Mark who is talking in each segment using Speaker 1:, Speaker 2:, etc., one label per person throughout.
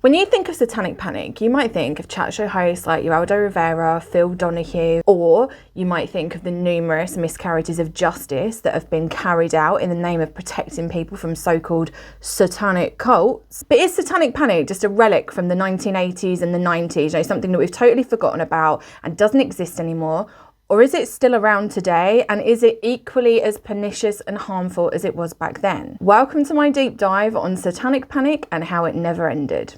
Speaker 1: When you think of Satanic Panic, you might think of chat show hosts like Aldo Rivera, Phil Donahue, or you might think of the numerous miscarriages of justice that have been carried out in the name of protecting people from so-called satanic cults. But is Satanic Panic just a relic from the 1980s and the 90s, something that we've totally forgotten about and doesn't exist anymore? Or is it still around today, and is it equally as pernicious and harmful as it was back then? Welcome to my deep dive on Satanic Panic and how it never ended.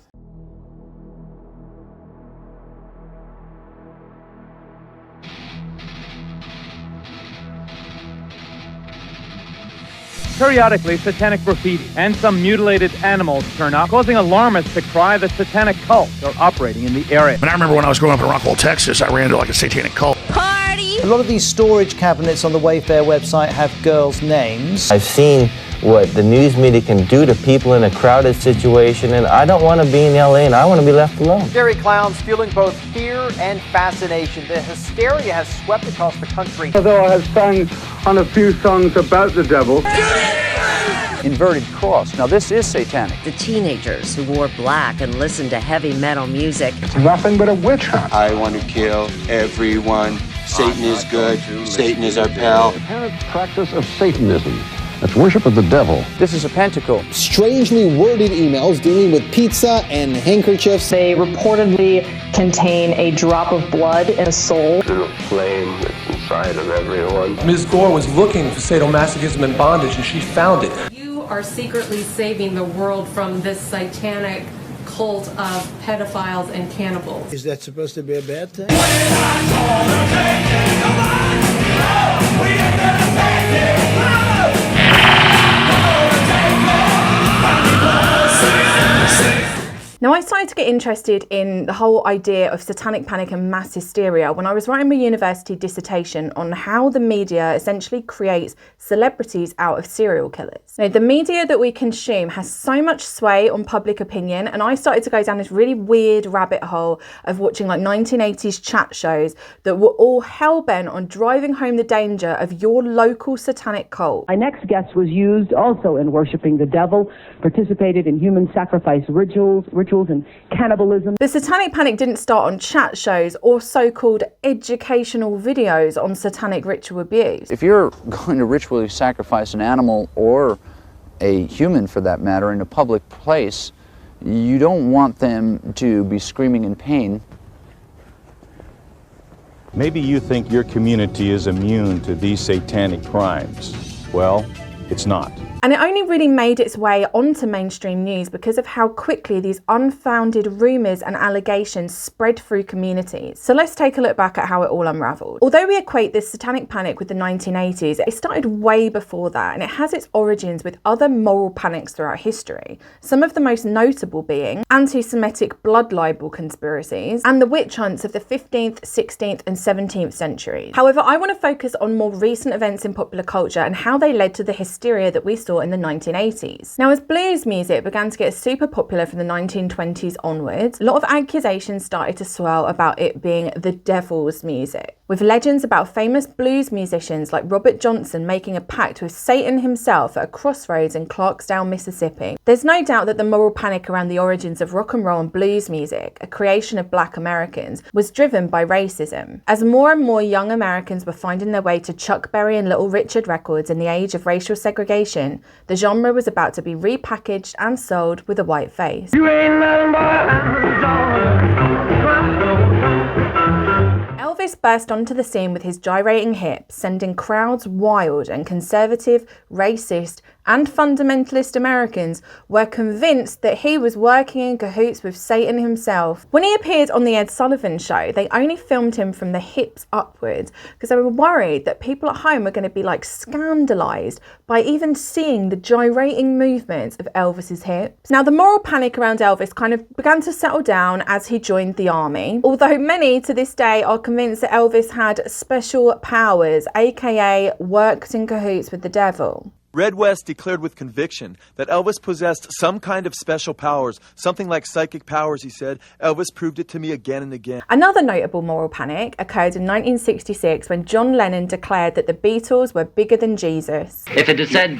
Speaker 2: Periodically, satanic graffiti and some mutilated animals turn up, causing alarmists to cry that satanic cults are operating in the area.
Speaker 3: And I remember when I was growing up in Rockwell, Texas, I ran into like a satanic cult.
Speaker 4: Party!
Speaker 5: A lot of these storage cabinets on the Wayfair website have girls' names.
Speaker 6: I've seen what the news media can do to people in a crowded situation, and I don't want to be in LA, and I want to be left alone.
Speaker 7: Scary clowns fueling both fear and fascination. The hysteria has swept across the country.
Speaker 8: Although I have sung on a few songs about the devil.
Speaker 9: Inverted cross. Now this is satanic.
Speaker 4: The teenagers who wore black and listened to heavy metal music.
Speaker 8: It's nothing but a witch hunt.
Speaker 10: I want to kill everyone. Satan is good. Satan is our pal.
Speaker 8: The apparent practice of Satanism. That's worship of the devil.
Speaker 9: This is a pentacle.
Speaker 11: Strangely worded emails dealing with pizza and handkerchiefs.
Speaker 12: They reportedly contain a drop of blood and a soul.
Speaker 13: There's a flame that's inside of everyone.
Speaker 14: Ms. Gore was looking for sadomasochism and bondage, and she found it.
Speaker 15: You are secretly saving the world from this satanic cult of pedophiles and cannibals.
Speaker 16: Is that supposed to be a bad thing?
Speaker 1: Now, I started to get interested in the whole idea of satanic panic and mass hysteria when I was writing my university dissertation on how the media essentially creates celebrities out of serial killers. Now, the media that we consume has so much sway on public opinion, and I started to go down this really weird rabbit hole of watching like 1980s chat shows that were all hell-bent on driving home the danger of your local satanic cult.
Speaker 12: My next guest was used also in worshiping the devil, participated in human sacrifice rituals and cannibalism.
Speaker 1: The Satanic Panic didn't start on chat shows or so-called educational videos on satanic ritual abuse.
Speaker 9: If you're going to ritually sacrifice an animal or a human for that matter in a public place, you don't want them to be screaming in pain.
Speaker 17: Maybe you think your community is immune to these satanic crimes. Well, it's not.
Speaker 1: And it only really made its way onto mainstream news because of how quickly these unfounded rumours and allegations spread through communities. So let's take a look back at how it all unravelled. Although we equate this satanic panic with the 1980s, it started way before that, and it has its origins with other moral panics throughout history. Some of the most notable being anti-Semitic blood libel conspiracies and the witch hunts of the 15th, 16th and 17th centuries. However, I want to focus on more recent events in popular culture and how they led to the hysteria that we saw in the 1980s. Now, as blues music began to get super popular from the 1920s onwards, a lot of accusations started to swirl about it being the devil's music, with legends about famous blues musicians like Robert Johnson making a pact with Satan himself at a crossroads in Clarksdale, Mississippi. There's no doubt that the moral panic around the origins of rock and roll and blues music, a creation of Black Americans, was driven by racism. As more and more young Americans were finding their way to Chuck Berry and Little Richard records in the age of racial segregation, the genre was about to be repackaged and sold with a white face.
Speaker 8: You ain't nothing
Speaker 1: Elvis burst onto the scene with his gyrating hips, sending crowds wild, and conservative, racist, and fundamentalist Americans were convinced that he was working in cahoots with Satan himself. When he appeared on the Ed Sullivan Show, they only filmed him from the hips upwards because they were worried that people at home were going to be like scandalized by even seeing the gyrating movements of Elvis's hips. Now, the moral panic around Elvis kind of began to settle down as he joined the army, although many to this day are convinced that Elvis had special powers, aka worked in cahoots with the devil.
Speaker 16: Red West declared with conviction that Elvis possessed some kind of special powers, something like psychic powers, he said. Elvis proved it to me again and again.
Speaker 1: Another notable moral panic occurred in 1966 when John Lennon declared that the Beatles were bigger than Jesus.
Speaker 18: If it had said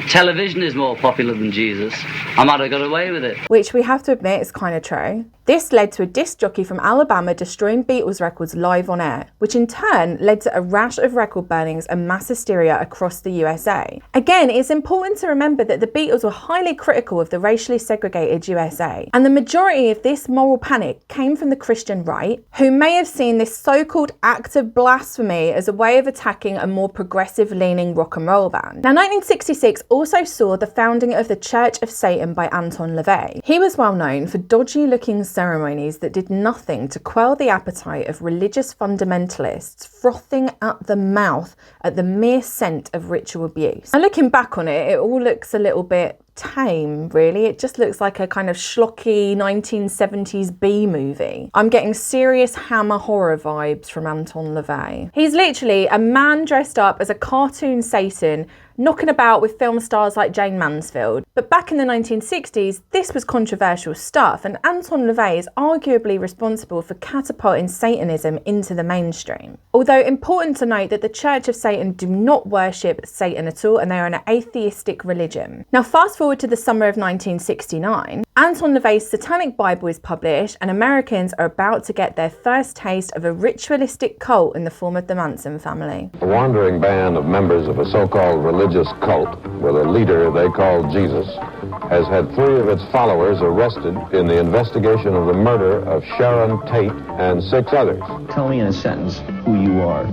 Speaker 18: television is more popular than Jesus, I might have got away with it.
Speaker 1: Which we have to admit is kind of true. This led to a disc jockey from Alabama destroying Beatles records live on air, which in turn led to a rash of record burnings and mass hysteria across the USA. Again, it's important to remember that the Beatles were highly critical of the racially segregated USA, and the majority of this moral panic came from the Christian right, who may have seen this so-called act of blasphemy as a way of attacking a more progressive-leaning rock and roll band. Now, 1966 also saw the founding of the Church of Satan by Anton LaVey. He was well known for dodgy-looking ceremonies that did nothing to quell the appetite of religious fundamentalists frothing at the mouth at the mere scent of ritual abuse. And looking back on it, it all looks a little bit tame, really. It just looks like a kind of schlocky 1970s B movie. I'm getting serious Hammer horror vibes from Anton LaVey. He's literally a man dressed up as a cartoon Satan knocking about with film stars like Jane Mansfield. But back in the 1960s, this was controversial stuff, and Anton LaVey is arguably responsible for catapulting Satanism into the mainstream. Although important to note that the Church of Satan do not worship Satan at all, and they are an atheistic religion. Now fast forward to the summer of 1969, Anton LaVey's Satanic Bible is published, and Americans are about to get their first taste of a ritualistic cult in the form of the Manson family.
Speaker 8: A wandering band of members of a so-called religious cult with a leader they call Jesus has had 3 of its followers arrested in the investigation of the murder of Sharon Tate and 6 others.
Speaker 19: Tell me in a sentence who you are.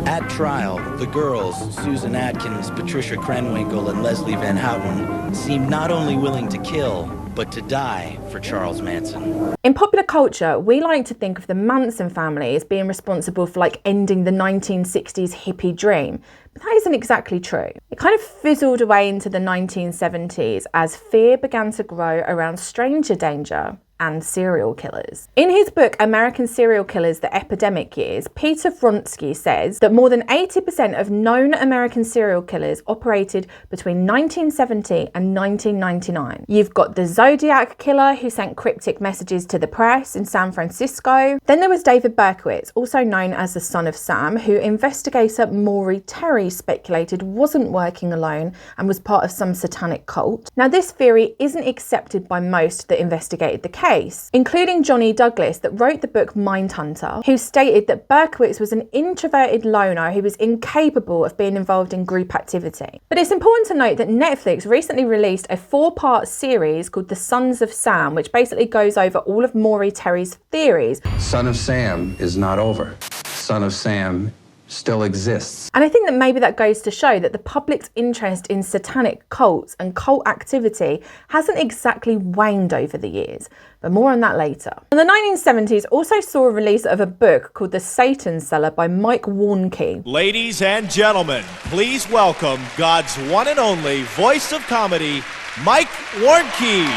Speaker 20: At trial, the girls, Susan Atkins, Patricia Krenwinkel, and Leslie Van Houten, seemed not only willing to kill, but to die for Charles Manson.
Speaker 1: In popular culture, we like to think of the Manson family as being responsible for ending the 1960s hippie dream, but that isn't exactly true. It kind of fizzled away into the 1970s as fear began to grow around stranger danger and serial killers. In his book, American Serial Killers, The Epidemic Years, Peter Vronsky says that more than 80% of known American serial killers operated between 1970 and 1999. You've got the Zodiac Killer, who sent cryptic messages to the press in San Francisco. Then there was David Berkowitz, also known as the Son of Sam, who investigator Maury Terry speculated wasn't working alone and was part of some satanic cult. Now, this theory isn't accepted by most that investigated the case, including Johnny Douglas, that wrote the book Mindhunter, who stated that Berkowitz was an introverted loner who was incapable of being involved in group activity. But it's important to note that Netflix recently released a 4-part series called The Sons of Sam, which basically goes over all of Maury Terry's theories.
Speaker 21: Son of Sam is not over. Son of Sam still exists.
Speaker 1: And I think that maybe that goes to show that the public's interest in satanic cults and cult activity hasn't exactly waned over the years, but more on that later. And the 1970s also saw a release of a book called The Satan Seller by Mike Warnke.
Speaker 22: Ladies and gentlemen, please welcome God's one and only voice of comedy, Mike Warnke.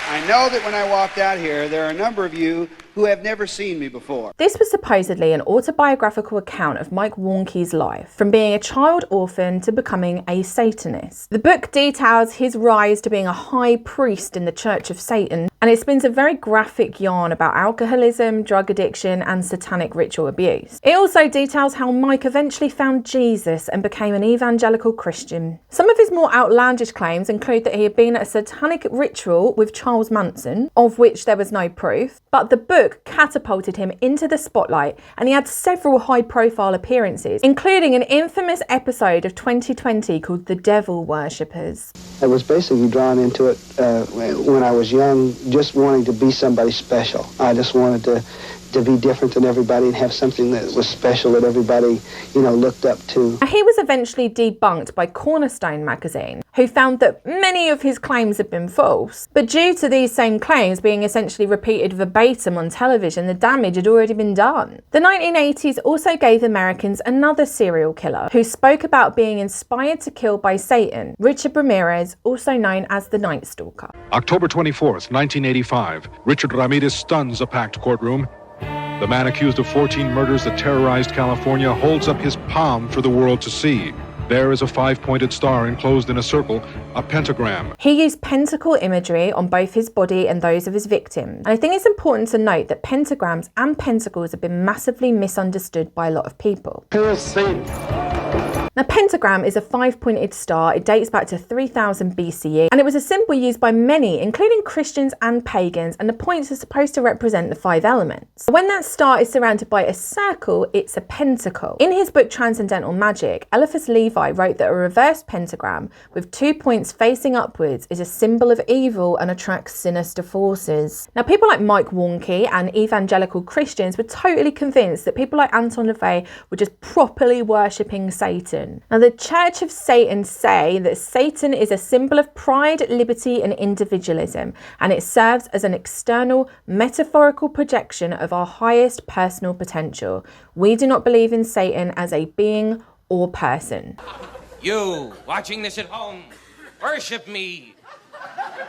Speaker 23: I know that when I walked out here, there are a number of you who have never seen me before.
Speaker 1: This was supposedly an autobiographical account of Mike Warnke's life, from being a child orphan to becoming a Satanist. The book details his rise to being a high priest in the Church of Satan, and it spins a very graphic yarn about alcoholism, drug addiction, and satanic ritual abuse. It also details how Mike eventually found Jesus and became an evangelical Christian. Some of his more outlandish claims include that he had been at a satanic ritual with Charles Manson, of which there was no proof, but the book catapulted him into the spotlight, and he had several high-profile appearances, including an infamous episode of 2020 called The Devil Worshippers.
Speaker 24: I was basically drawn into it when I was young, just wanting to be somebody special. I just wanted to to be different than everybody and have something that was special that everybody, looked up to.
Speaker 1: He was eventually debunked by Cornerstone magazine, who found that many of his claims had been false. But due to these same claims being essentially repeated verbatim on television, the damage had already been done. The 1980s also gave Americans another serial killer who spoke about being inspired to kill by Satan, Richard Ramirez, also known as the Night Stalker.
Speaker 2: October 24th, 1985, Richard Ramirez stuns a packed courtroom. The man accused of 14 murders that terrorized California holds up his palm for the world to see. There is a 5-pointed star enclosed in a circle, a pentagram.
Speaker 1: He used pentacle imagery on both his body and those of his victims. And I think it's important to note that pentagrams and pentacles have been massively misunderstood by a lot of people. Now, pentagram is a 5-pointed star. It dates back to 3000 BCE, and it was a symbol used by many, including Christians and pagans, and the points are supposed to represent the 5 elements. When that star is surrounded by a circle, it's a pentacle. In his book Transcendental Magic, Eliphas Levi wrote that a reversed pentagram with 2 points facing upwards is a symbol of evil and attracts sinister forces. Now, people like Mike Warnke and evangelical Christians were totally convinced that people like Anton LaVey were just properly worshipping Satan. Now, the Church of Satan say that Satan is a symbol of pride, liberty, and individualism, and it serves as an external, metaphorical projection of our highest personal potential. We do not believe in Satan as a being or person.
Speaker 3: You, watching this at home, worship me.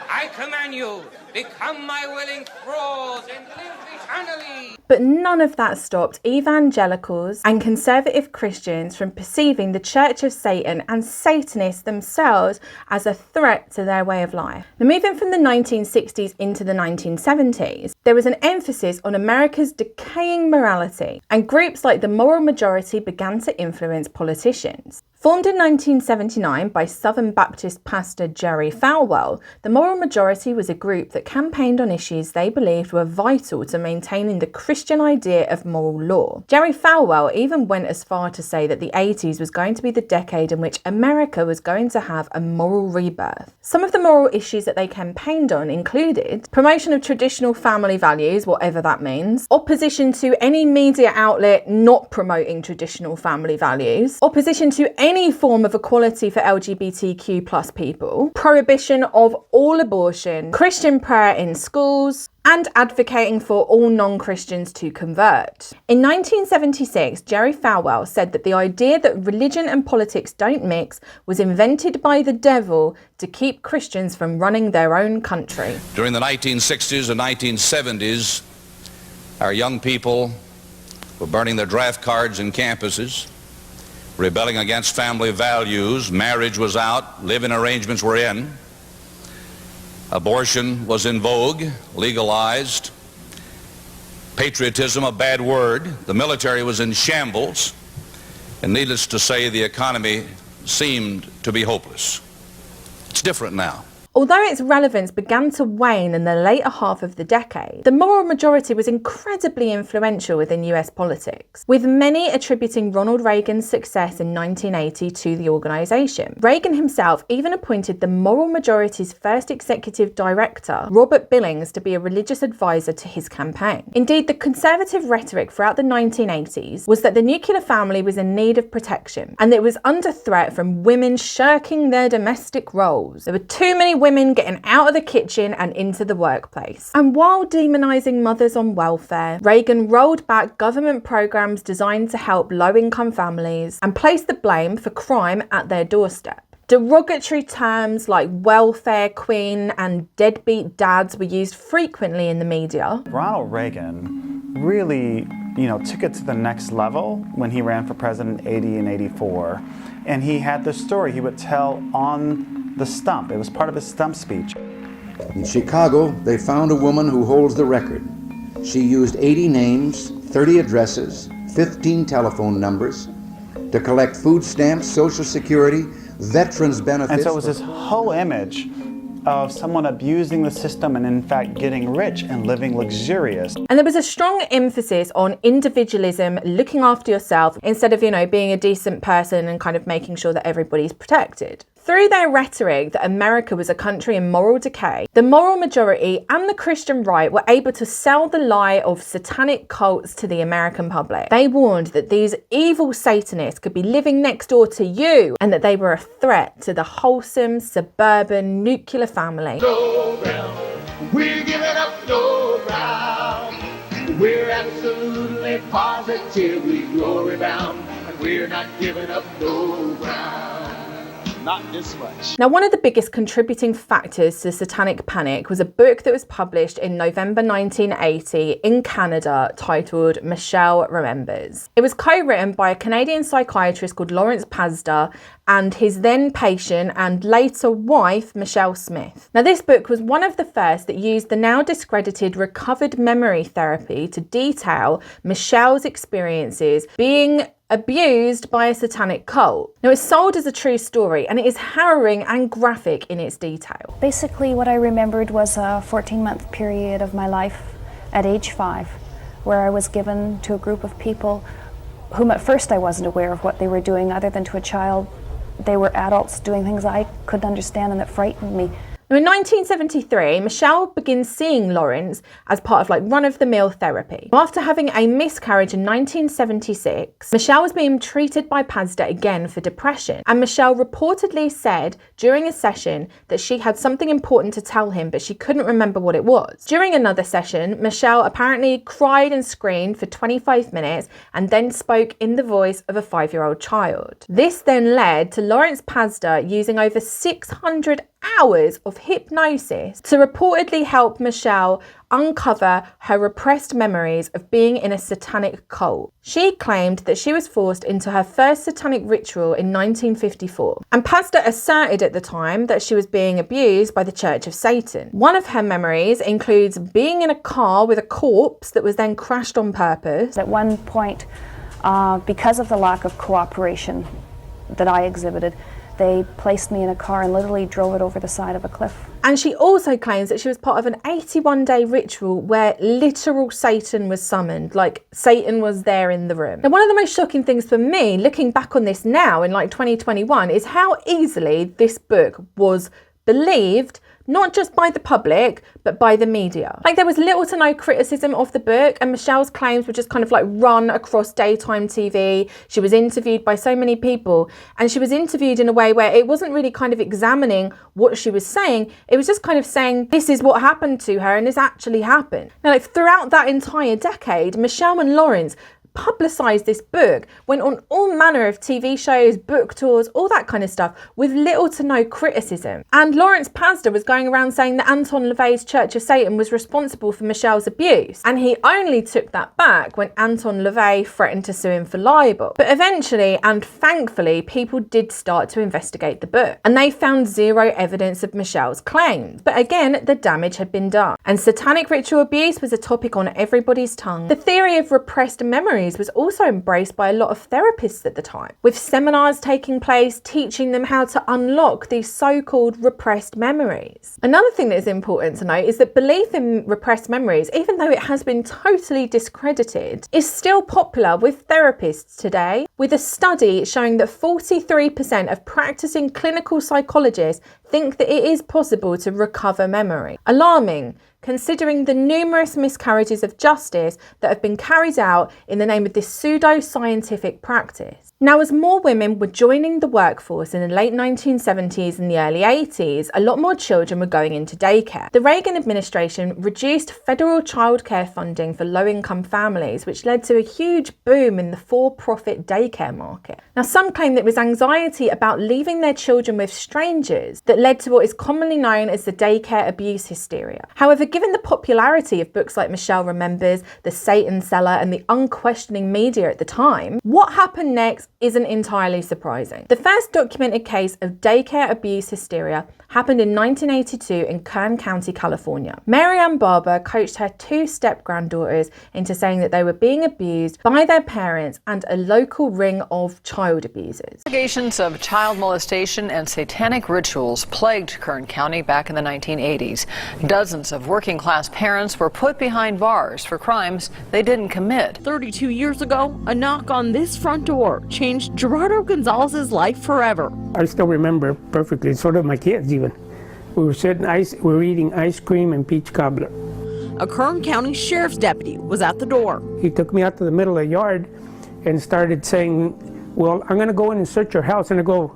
Speaker 3: I command you, become my willing thralls and live eternally.
Speaker 1: But none of that stopped evangelicals and conservative Christians from perceiving the Church of Satan and Satanists themselves as a threat to their way of life. Now, moving from the 1960s into the 1970s, there was an emphasis on America's decaying morality, and groups like the Moral Majority began to influence politicians. Formed in 1979 by Southern Baptist pastor Jerry Falwell, the Moral Majority was a group that campaigned on issues they believed were vital to maintaining the Christian idea of moral law. Jerry Falwell even went as far to say that the 80s was going to be the decade in which America was going to have a moral rebirth. Some of the moral issues that they campaigned on included promotion of traditional family values, whatever that means, opposition to any media outlet not promoting traditional family values, opposition to any form of equality for LGBTQ plus people, prohibition of all abortion, Christian prayer in schools, and advocating for all non-Christians to convert. In 1976, Jerry Falwell said that the idea that religion and politics don't mix was invented by the devil to keep Christians from running their own country.
Speaker 5: During the 1960s and 1970s, our young people were burning their draft cards in campuses, rebelling against family values. Marriage was out, living arrangements were in. Abortion was in vogue, legalized. Patriotism, a bad word. The military was in shambles. And needless to say, the economy seemed to be hopeless. It's different now.
Speaker 1: Although its relevance began to wane in the later half of the decade, the Moral Majority was incredibly influential within US politics, with many attributing Ronald Reagan's success in 1980 to the organisation. Reagan himself even appointed the Moral Majority's first executive director, Robert Billings, to be a religious advisor to his campaign. Indeed, the conservative rhetoric throughout the 1980s was that the nuclear family was in need of protection, and it was under threat from women shirking their domestic roles. There were too many women getting out of the kitchen and into the workplace. And while demonising mothers on welfare, Reagan rolled back government programs designed to help low-income families and placed the blame for crime at their doorstep. Derogatory terms like welfare queen and deadbeat dads were used frequently in the media.
Speaker 6: Ronald Reagan really, took it to the next level when he ran for president in 80 and 84. And he had this story he would tell on the stump. It was part of his stump speech.
Speaker 25: In Chicago, they found a woman who holds the record. She used 80 names, 30 addresses, 15 telephone numbers to collect food stamps, Social Security, veterans benefits.
Speaker 6: And so it was this whole image of someone abusing the system and in fact getting rich and living luxurious.
Speaker 1: And there was a strong emphasis on individualism, looking after yourself, instead of, being a decent person and kind of making sure that everybody's protected. Through their rhetoric that America was a country in moral decay, the moral majority and the Christian right were able to sell the lie of satanic cults to the American public. They warned that these evil Satanists could be living next door to you and that they were a threat to the wholesome, suburban, nuclear family.
Speaker 4: Low ground. We're giving up low ground. We're absolutely positively glory bound, and we're not giving up low ground. Not this much.
Speaker 1: Now, one of the biggest contributing factors to satanic panic was a book that was published in November 1980 in Canada titled Michelle Remembers. It was co-written by a Canadian psychiatrist called Lawrence Pasda and his then patient and later wife, Michelle Smith. Now, this book was one of the first that used the now discredited recovered memory therapy to detail Michelle's experiences being abused by a satanic cult. Now, it's sold as a true story and it is harrowing and graphic in its detail.
Speaker 7: Basically, what I remembered was a 14-month period of my life at age 5, where I was given to a group of people whom at first I wasn't aware of what they were doing other than to a child. They were adults doing things I couldn't understand and that frightened me.
Speaker 1: Now, in 1973, Michelle begins seeing Lawrence as part of run-of-the-mill therapy. After having a miscarriage in 1976, Michelle was being treated by Pasda again for depression, and Michelle reportedly said during a session that she had something important to tell him, but she couldn't remember what it was. During another session, Michelle apparently cried and screamed for 25 minutes and then spoke in the voice of a 5-year-old child. This then led to Lawrence Pasda using over 600 hours of hypnosis to reportedly help Michelle uncover her repressed memories of being in a satanic cult. She claimed that she was forced into her first satanic ritual in 1954, and Pasda asserted at the time that she was being abused by the Church of Satan. One of her memories includes being in a car with a corpse that was then crashed on purpose.
Speaker 7: At one point, because of the lack of cooperation that I exhibited, they placed me in a car and literally drove it over the side of a cliff.
Speaker 1: And she also claims that she was part of an 81-day ritual where literal Satan was summoned, like Satan was there in the room. Now, one of the most shocking things for me, looking back on this now in 2021, is how easily this book was believed, not just by the public, but by the media. There was little to no criticism of the book, and Michelle's claims were just kind of run across daytime TV. She was interviewed by so many people, and she was interviewed in a way where it wasn't really kind of examining what she was saying. It was just kind of saying, this is what happened to her, and this actually happened. Now, throughout that entire decade, Michelle and Lawrence publicised this book, went on all manner of TV shows, book tours, all that kind of stuff, with little to no criticism. And Lawrence Pasda was going around saying that Anton LaVey's Church of Satan was responsible for Michelle's abuse. And he only took that back when Anton LaVey threatened to sue him for libel. But eventually, and thankfully, people did start to investigate the book, and they found zero evidence of Michelle's claims. But again, the damage had been done. And satanic ritual abuse was a topic on everybody's tongue. The theory of repressed memories was also embraced by a lot of therapists at the time, with seminars taking place teaching them how to unlock these so-called repressed memories. Another thing that is important to note is that belief in repressed memories, even though it has been totally discredited, is still popular with therapists today, with a study showing that 43% of practicing clinical psychologists think that it is possible to recover memory. Alarming, considering the numerous miscarriages of justice that have been carried out in the name of this pseudo-scientific practice. Now, as more women were joining the workforce in the late 1970s and the early 80s, a lot more children were going into daycare. The Reagan administration reduced federal childcare funding for low-income families, which led to a huge boom in the for-profit daycare market. Now, some claim that it was anxiety about leaving their children with strangers that led to what is commonly known as the daycare abuse hysteria. However, given the popularity of books like Michelle Remembers, The Satan Seller, and the unquestioning media at the time, what happened next isn't entirely surprising. The first documented case of daycare abuse hysteria happened in 1982 in Kern County, California. Mary Ann Barber coached her 2 step-granddaughters into saying that they were being abused by their parents and a local ring of child abusers.
Speaker 10: Allegations of child molestation and satanic rituals plagued Kern County back in the 1980s. Dozens of working-class parents were put behind bars for crimes they didn't commit.
Speaker 11: 32 years ago, a knock on this front door changed Gerardo Gonzalez's life forever.
Speaker 12: I still remember perfectly, sort of my kids even. We were eating ice cream and peach cobbler.
Speaker 11: A Kern County Sheriff's deputy was at the door.
Speaker 12: He took me out to the middle of the yard and started saying, well, I'm going to go in and search your house. And I go,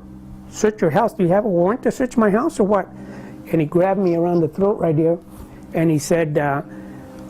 Speaker 12: search your house? Do you have a warrant to search my house or what? And he grabbed me around the throat right here and he said,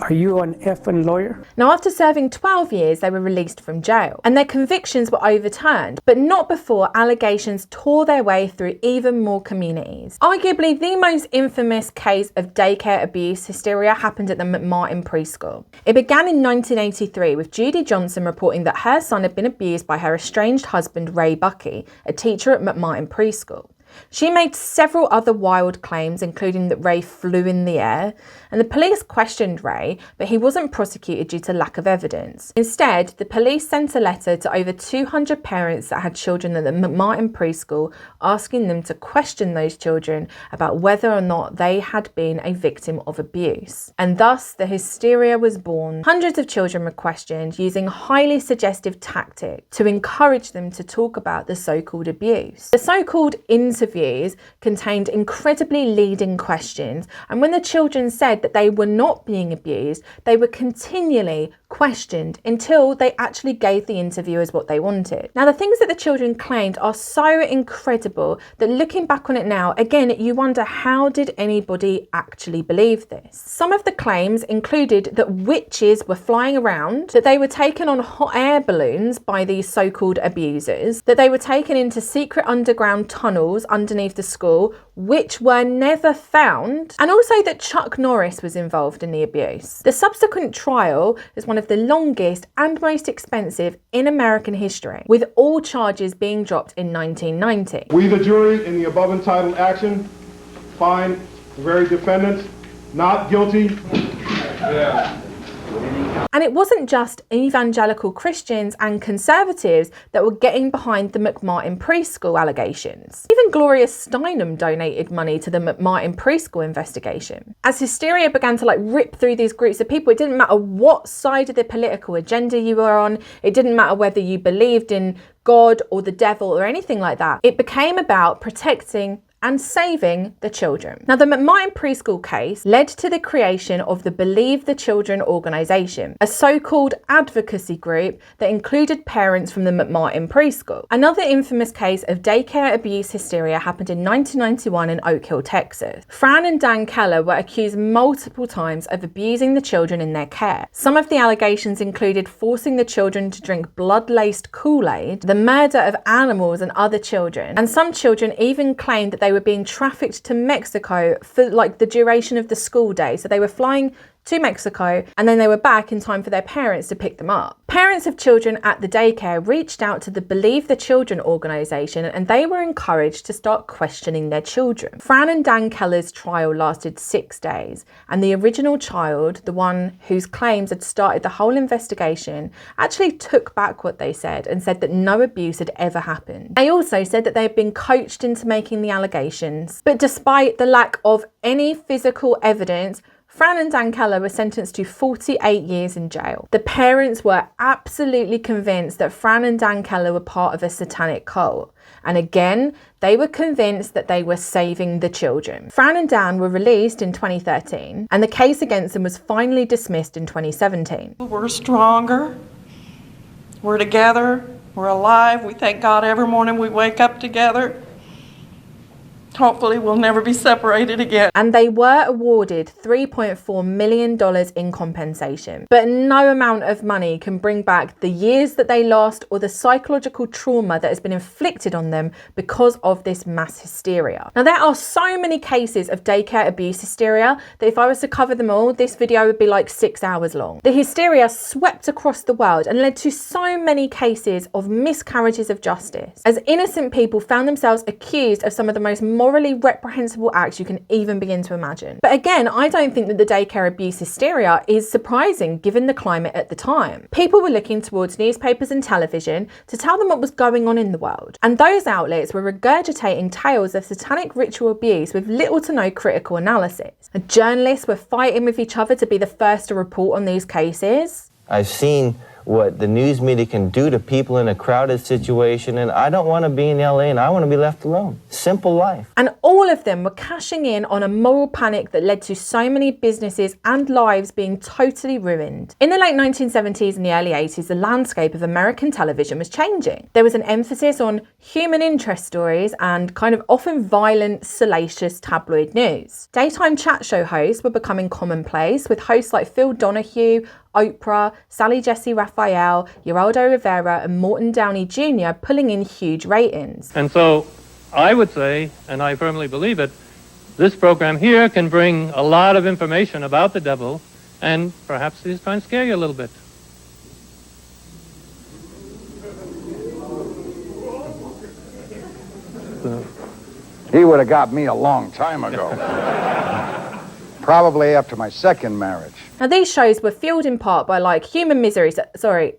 Speaker 12: are you an effing lawyer?
Speaker 1: Now, after serving 12 years, they were released from jail and their convictions were overturned, but not before allegations tore their way through even more communities. Arguably, the most infamous case of daycare abuse hysteria happened at the McMartin preschool. It began in 1983 with Judy Johnson reporting that her son had been abused by her estranged husband, Ray Buckey, a teacher at McMartin preschool. She made several other wild claims, including that Ray flew in the air, and the police questioned Ray, but he wasn't prosecuted due to lack of evidence. Instead, the police sent a letter to over 200 parents that had children at the McMartin preschool, asking them to question those children about whether or not they had been a victim of abuse. And thus, the hysteria was born. Hundreds of children were questioned using highly suggestive tactics to encourage them to talk about the so-called abuse. The so-called interviews contained incredibly leading questions, and when the children said that they were not being abused, they were continually questioned until they actually gave the interviewers what they wanted. Now, the things that the children claimed are so incredible that looking back on it now, again, you wonder, how did anybody actually believe this? Some of the claims included that witches were flying around, that they were taken on hot air balloons by these so-called abusers, that they were taken into secret underground tunnels underneath the school, which were never found, and also that Chuck Norris was involved in the abuse. The subsequent trial is one of the longest and most expensive in American history, with all charges being dropped in 1990.
Speaker 13: We, the jury, in the above entitled action, find the very defendants not guilty.
Speaker 1: And it wasn't just evangelical Christians and conservatives that were getting behind the McMartin preschool allegations. Even Gloria Steinem donated money to the McMartin preschool investigation. As hysteria began to rip through these groups of people, it didn't matter what side of the political agenda you were on, it didn't matter whether you believed in God or the devil or anything like that. It became about protecting and saving the children. Now, the McMartin preschool case led to the creation of the Believe the Children organisation, a so-called advocacy group that included parents from the McMartin preschool. Another infamous case of daycare abuse hysteria happened in 1991 in Oak Hill, Texas. Fran and Dan Keller were accused multiple times of abusing the children in their care. Some of the allegations included forcing the children to drink blood-laced Kool-Aid, the murder of animals and other children, and some children even claimed that they were being trafficked to Mexico for the duration of the school day. So they were flying to Mexico and then they were back in time for their parents to pick them up. Parents of children at the daycare reached out to the Believe the Children organisation and they were encouraged to start questioning their children. Fran and Dan Keller's trial lasted 6 days, and the original child, the one whose claims had started the whole investigation, actually took back what they said and said that no abuse had ever happened. They also said that they had been coached into making the allegations, but despite the lack of any physical evidence, Fran and Dan Keller were sentenced to 48 years in jail. The parents were absolutely convinced that Fran and Dan Keller were part of a satanic cult. And again, they were convinced that they were saving the children. Fran and Dan were released in 2013, and the case against them was finally dismissed in 2017.
Speaker 14: We're stronger. We're together. We're alive. We thank God every morning we wake up together. Hopefully we'll never be separated again.
Speaker 1: And they were awarded $3.4 million in compensation. But no amount of money can bring back the years that they lost or the psychological trauma that has been inflicted on them because of this mass hysteria. Now, there are so many cases of daycare abuse hysteria that if I was to cover them all, this video would be 6 hours long. The hysteria swept across the world and led to so many cases of miscarriages of justice, as innocent people found themselves accused of some of the most morally reprehensible acts you can even begin to imagine. But again, I don't think that the daycare abuse hysteria is surprising given the climate at the time. People were looking towards newspapers and television to tell them what was going on in the world, and those outlets were regurgitating tales of satanic ritual abuse with little to no critical analysis. Journalists were fighting with each other to be the first to report on these cases.
Speaker 15: I've seen
Speaker 9: what the news media can do to people in a crowded situation, and I don't want to be in LA and I want to be left alone. Simple life.
Speaker 1: And all of them were cashing in on a moral panic that led to so many businesses and lives being totally ruined. In the late 1970s and the early 80s, the landscape of American television was changing. There was an emphasis on human interest stories and kind of often violent, salacious tabloid news. Daytime chat show hosts were becoming commonplace, with hosts like Phil Donahue, Oprah, Sally Jessy Raphael, Geraldo Rivera and Morton Downey Jr. pulling in huge ratings.
Speaker 15: And so I would say, and I firmly believe it, this program here can bring a lot of information about the devil, and perhaps he's trying to scare you a little bit.
Speaker 16: He would have got me a long time ago. Probably after my second marriage.
Speaker 1: Now these shows were fueled in part by like human interest stories.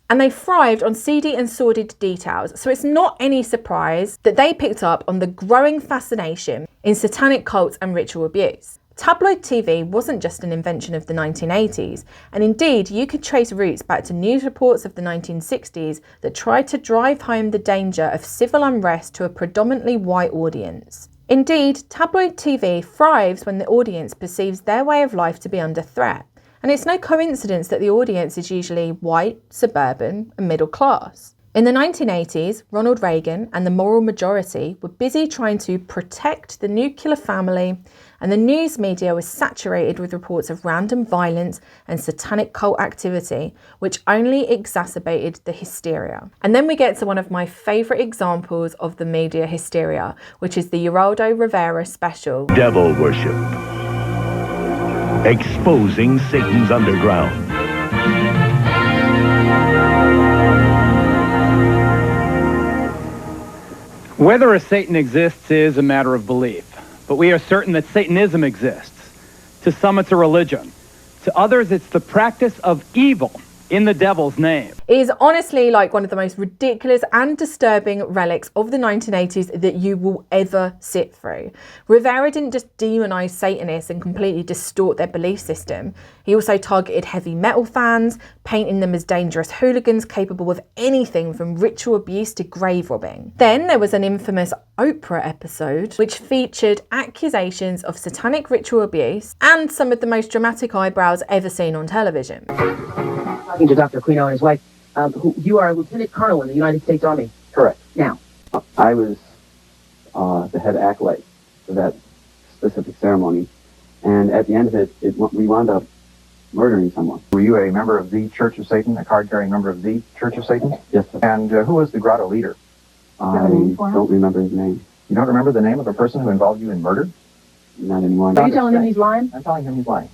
Speaker 1: And they thrived on seedy and sordid details, so it's not any surprise that they picked up on the growing fascination in satanic cults and ritual abuse. Tabloid TV wasn't just an invention of the 1980s, and indeed you could trace roots back to news reports of the 1960s that tried to drive home the danger of civil unrest to a predominantly white audience. Indeed, tabloid TV thrives when the audience perceives their way of life to be under threat, and it's no coincidence that the audience is usually white, suburban, and middle class. In the 1980s, Ronald Reagan and the moral majority were busy trying to protect the nuclear family, and the news media was saturated with reports of random violence and satanic cult activity, which only exacerbated the hysteria. And then we get to one of my favourite examples of the media hysteria, which is the Geraldo Rivera special.
Speaker 17: Devil worship. Exposing Satan's underground.
Speaker 18: Whether a Satan exists is a matter of belief, but we are certain that Satanism exists. To some, it's a religion. To others, it's the practice of evil in the devil's name.
Speaker 1: It is honestly like one of the most ridiculous and disturbing relics of the 1980s that you will ever sit through. Rivera didn't just demonize Satanists and completely distort their belief system. He also targeted heavy metal fans, painting them as dangerous hooligans capable of anything from ritual abuse to grave robbing. Then there was an infamous Oprah episode which featured accusations of satanic ritual abuse and some of the most dramatic eyebrows ever seen on television.
Speaker 26: Talking to Dr. Aquino and his wife, you are a lieutenant colonel in the United States Army.
Speaker 27: Correct.
Speaker 26: Now.
Speaker 27: I was the head acolyte for that specific ceremony, and at the end of it, we wound up murdering someone.
Speaker 28: Were you a member of the Church of Satan, a card-carrying member of the Church of Satan?
Speaker 27: Yes, sir.
Speaker 28: And who was the grotto leader?
Speaker 27: I don't remember his name.
Speaker 28: You don't remember the name of the person who involved you in murder?
Speaker 27: Not anymore.
Speaker 26: Are you telling him he's lying?
Speaker 28: I'm telling him he's lying.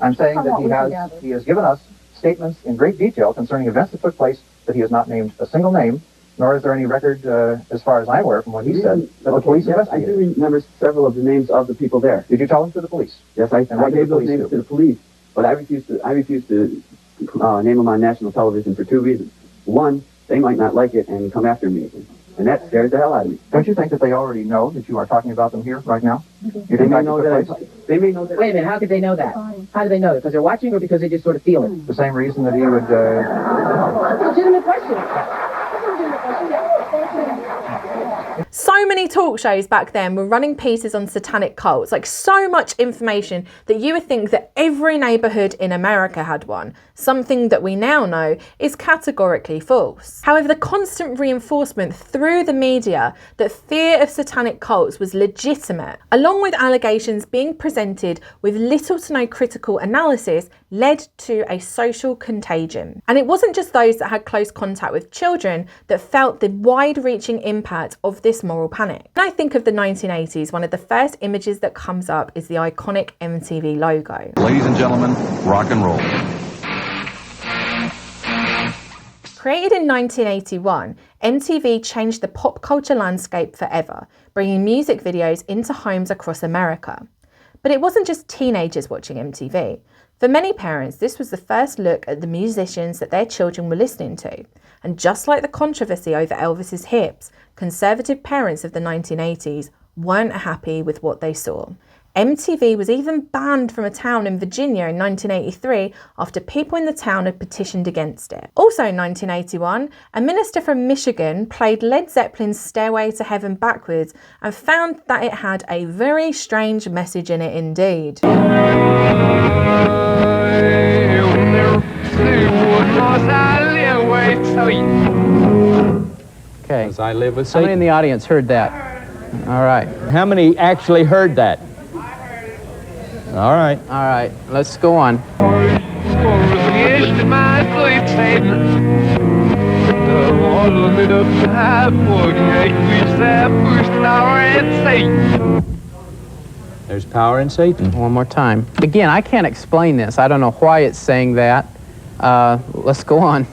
Speaker 28: I'm saying that he has given us statements in great detail concerning events that took place that he has not named a single name, nor is there any record, as far as I'm aware, from what he said, of the police investigated.
Speaker 27: I do remember several of the names of the people there.
Speaker 28: Did you tell them to the police?
Speaker 27: Yes, I gave those names to the police, but I refused to name them on national television for two reasons. One, they might not like it and come after me, and that scares the hell out of me.
Speaker 28: Don't you think that they already know that you are talking about them here right now?
Speaker 27: They may know that. They may know that.
Speaker 26: Wait a minute, how could they know that? How do they know it? Because they're watching or because they just sort of feel it?
Speaker 28: The same reason that he would...
Speaker 26: That's a legitimate question.
Speaker 1: So many talk shows back then were running pieces on satanic cults, like so much information that you would think that every neighbourhood in America had one, something that we now know is categorically false. However, the constant reinforcement through the media that fear of satanic cults was legitimate, along with allegations being presented with little to no critical analysis, led to a social contagion. And it wasn't just those that had close contact with children that felt the wide-reaching impact of this moral panic. When I think of the 1980s, one of the first images that comes up is the iconic MTV logo.
Speaker 28: Ladies and gentlemen, rock and roll.
Speaker 1: Created in 1981, MTV changed the pop culture landscape forever, bringing music videos into homes across America. But it wasn't just teenagers watching MTV. For many parents, this was the first look at the musicians that their children were listening to. And just like the controversy over Elvis's hips, conservative parents of the 1980s weren't happy with what they saw. MTV was even banned from a town in Virginia in 1983 after people in the town had petitioned against it. Also in 1981, a minister from Michigan played Led Zeppelin's Stairway to Heaven backwards and found that it had a very strange message in it indeed.
Speaker 2: Okay. As I live with Satan. How many in the audience heard that? All right. How many actually heard that? All right. All right. Let's go on. There's power in Satan. One more time. Again, I can't explain this. I don't know why it's saying that. Let's go on.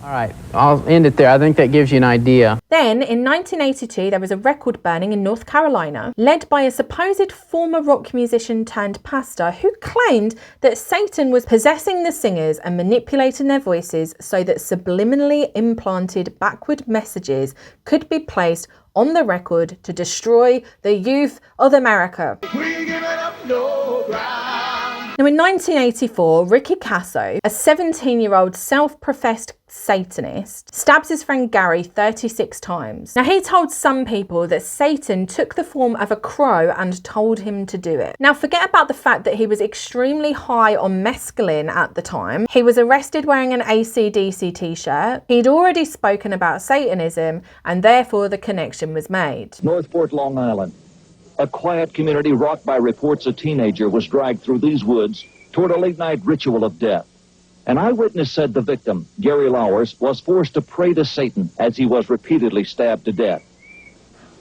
Speaker 2: All right, I'll end it there. I think that gives you an idea.
Speaker 1: Then, in 1982, there was a record burning in North Carolina, led by a supposed former rock musician turned pastor who claimed that Satan was possessing the singers and manipulating their voices so that subliminally implanted backward messages could be placed on the record to destroy the youth of America. Now, in 1984, Ricky Casso, a 17-year-old self-professed Satanist, stabs his friend Gary 36 times. Now, he told some people that Satan took the form of a crow and told him to do it. Now, forget about the fact that he was extremely high on mescaline at the time. He was arrested wearing an AC/DC t-shirt. He'd already spoken about Satanism, and therefore the connection was made.
Speaker 8: Northport, Long Island. A quiet community rocked by reports a teenager was dragged through these woods toward a late-night ritual of death. An eyewitness said the victim, Gary Lowers, was forced to pray to Satan as he was repeatedly stabbed to death.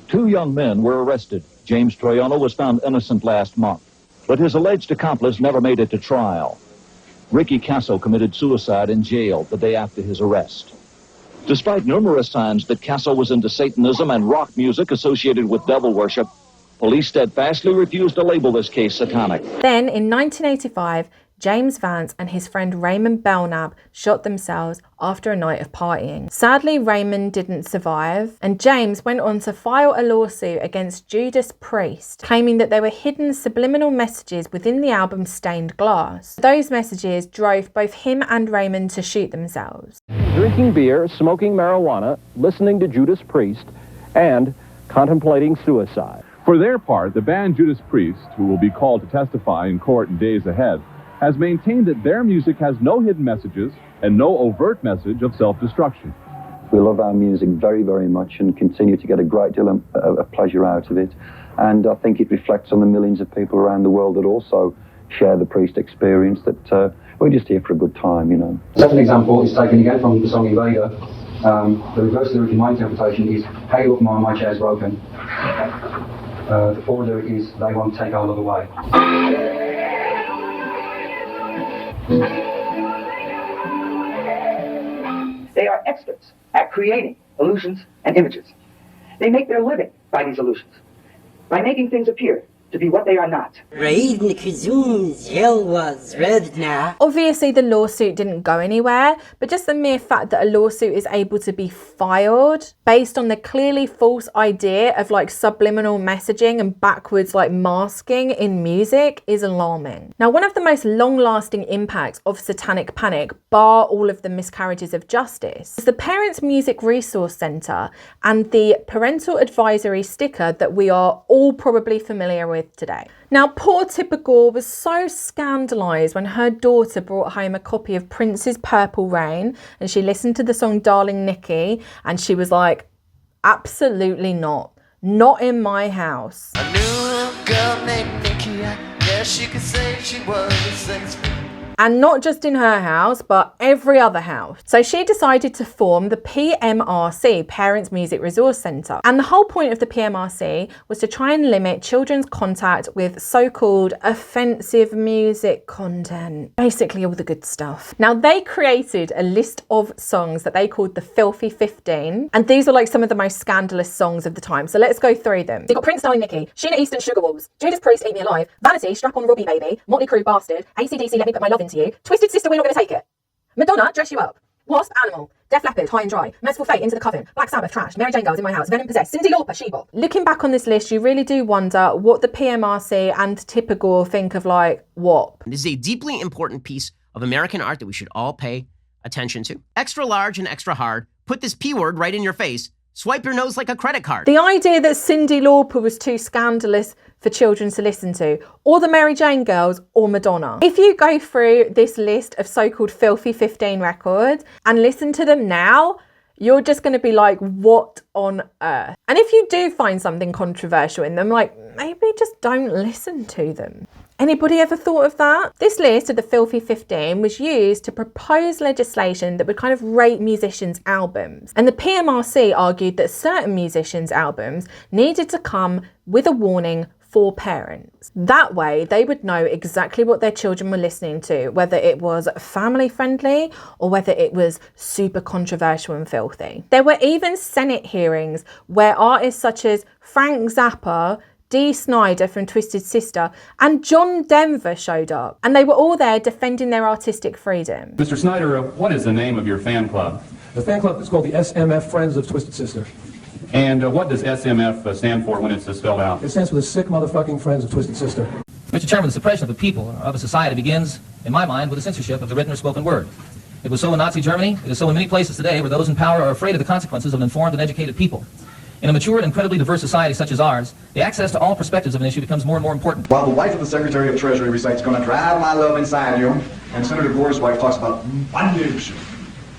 Speaker 8: 2 young men were arrested. James Troiano was found innocent last month, but his alleged accomplice never made it to trial. Ricky Casso committed suicide in jail the day after his arrest. Despite numerous signs that Casso was into Satanism and rock music associated with devil worship, police steadfastly refused to label this case satanic.
Speaker 1: Then, in 1985, James Vance and his friend Raymond Belknap shot themselves after a night of partying. Sadly, Raymond didn't survive, and James went on to file a lawsuit against Judas Priest, claiming that there were hidden subliminal messages within the album Stained Glass. Those messages drove both him and Raymond to shoot themselves.
Speaker 19: Drinking beer, smoking marijuana, listening to Judas Priest, and contemplating suicide.
Speaker 20: For their part, the band Judas Priest, who will be called to testify in court in days ahead, has maintained that their music has no hidden messages and no overt message of self-destruction.
Speaker 27: We love our music very, very much and continue to get a great deal of pleasure out of it. And I think it reflects on the millions of people around the world that also share the Priest experience, that we're just here for a good time, you know.
Speaker 28: Second example is taken again from the song Invader. The reverse lyric in my interpretation is, "Hey look, my chair's broken." The forward lyric is, "They won't take our love away."
Speaker 26: They are experts at creating illusions and images. They make their living by these illusions, by making things appear to be what they are not.
Speaker 1: Obviously, the lawsuit didn't go anywhere, but just the mere fact that a lawsuit is able to be filed based on the clearly false idea of like subliminal messaging and backwards like masking in music is alarming. Now, one of the most long-lasting impacts of satanic panic, bar all of the miscarriages of justice, is the Parents Music Resource Center and the parental advisory sticker that we are all probably familiar with today. Now, poor Tipper Gore was so scandalised when her daughter brought home a copy of Prince's Purple Rain and she listened to the song Darling Nikki and she was like, absolutely not. Not in my house.
Speaker 4: I knew a girl named Nikki, I guess you could say she was a sex.
Speaker 1: And not just in her house, but every other house. So she decided to form the PMRC, Parents Music Resource Centre. And the whole point of the PMRC was to try and limit children's contact with so-called offensive music content. Basically all the good stuff. Now, they created a list of songs that they called the Filthy 15. And these are like some of the most scandalous songs of the time. So let's go through them. You've got Prince Darling Nikki, Sheena Easton Sugar Walls, Judas Priest Eat Me Alive, Vanity Strap On Robbie Baby, Motley Crue Bastard, AC/DC Let Me Put My Love Into You, Twisted Sister We're Not Gonna Take It, Madonna Dress You Up, Wasp, Animal, Def Leppard, High and Dry, Merciful Fate, Into the Coven, Black Sabbath, Trash, Mary Jane Girls, In My House, Venom Possessed, Cyndi Lauper, She-Bop. Looking back on this list, you really do wonder what the PMRC and Tipper Gore think of like WAP.
Speaker 3: This is a deeply important piece of American art that we should all pay attention to. Extra large and extra hard. Put this P word right in your face. Swipe your nose like a credit card.
Speaker 1: The idea that Cyndi Lauper was too scandalous for children to listen to, or the Mary Jane Girls, or Madonna. If you go through this list of so-called filthy 15 records and listen to them now, you're just going to be like, what on earth? And if you do find something controversial in them, like, maybe just don't listen to them. Anybody ever thought of that? This list of the Filthy 15 was used to propose legislation that would kind of rate musicians' albums. And the PMRC argued that certain musicians' albums needed to come with a warning for parents. That way, they would know exactly what their children were listening to, whether it was family friendly or whether it was super controversial and filthy. There were even Senate hearings where artists such as Frank Zappa, Dee Snider from Twisted Sister, and John Denver showed up, and they were all there defending their artistic freedom.
Speaker 5: Mr. Snyder, what is the name of your fan club?
Speaker 6: The fan club is called the SMF Friends of Twisted Sister.
Speaker 5: And what does SMF stand for when it's spelled out?
Speaker 6: It stands for the Sick Motherfucking Friends of Twisted Sister.
Speaker 21: Mr. Chairman, the suppression of the people of a society begins, in my mind, with the censorship of the written or spoken word. It was so in Nazi Germany, it is so in many places today where those in power are afraid of the consequences of an informed and educated people. In a mature and incredibly diverse society such as ours, the access to all perspectives of an issue becomes more and more important.
Speaker 22: While the wife of the Secretary of Treasury recites, "Gonna drive my love inside you," and Senator Gore's wife talks about bondage